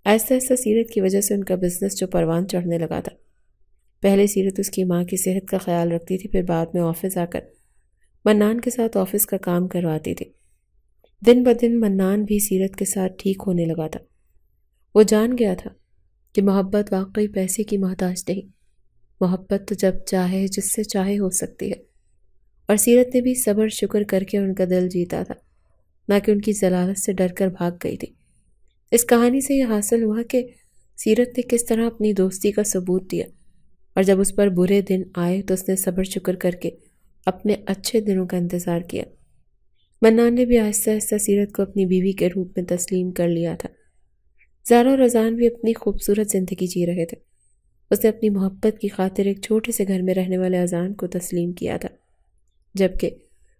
S1: آہستہ آہستہ سیرت کی وجہ سے ان کا بزنس جو پروان چڑھنے لگا تھا۔ پہلے سیرت اس کی ماں کی صحت کا خیال رکھتی تھی، پھر بعد میں آفس آ کر منان کے ساتھ آفس کا کام کرواتی تھی۔ دن بدن منان بھی سیرت کے ساتھ ٹھیک ہونے لگا تھا۔ وہ جان گیا تھا کہ محبت واقعی پیسے کی محتاج نہیں، محبت تو جب چاہے جس سے چاہے ہو سکتی ہے، اور سیرت نے بھی صبر شکر کر کے ان کا دل جیتا تھا، نہ کہ ان کی ذلالت سے ڈر کر بھاگ گئی تھی۔ اس کہانی سے یہ حاصل ہوا کہ سیرت نے کس طرح اپنی دوستی کا ثبوت دیا، اور جب اس پر برے دن آئے تو اس نے صبر شکر کر کے اپنے اچھے دنوں کا انتظار کیا۔ منان نے بھی آہستہ آہستہ سیرت کو اپنی بیوی کے روپ میں تسلیم کر لیا تھا۔ زارا اور رضان بھی اپنی خوبصورت زندگی جی رہے تھے۔ اسے اپنی محبت کی خاطر ایک چھوٹے سے گھر میں رہنے والے اذان کو تسلیم کیا تھا، جبکہ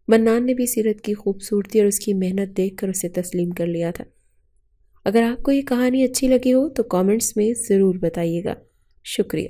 S1: منان نے بھی سیرت کی خوبصورتی اور اس کی محنت دیکھ کر اسے تسلیم کر لیا تھا۔ اگر آپ کو یہ کہانی اچھی لگی ہو تو کامنٹس میں ضرور بتائیے گا۔ شکریہ۔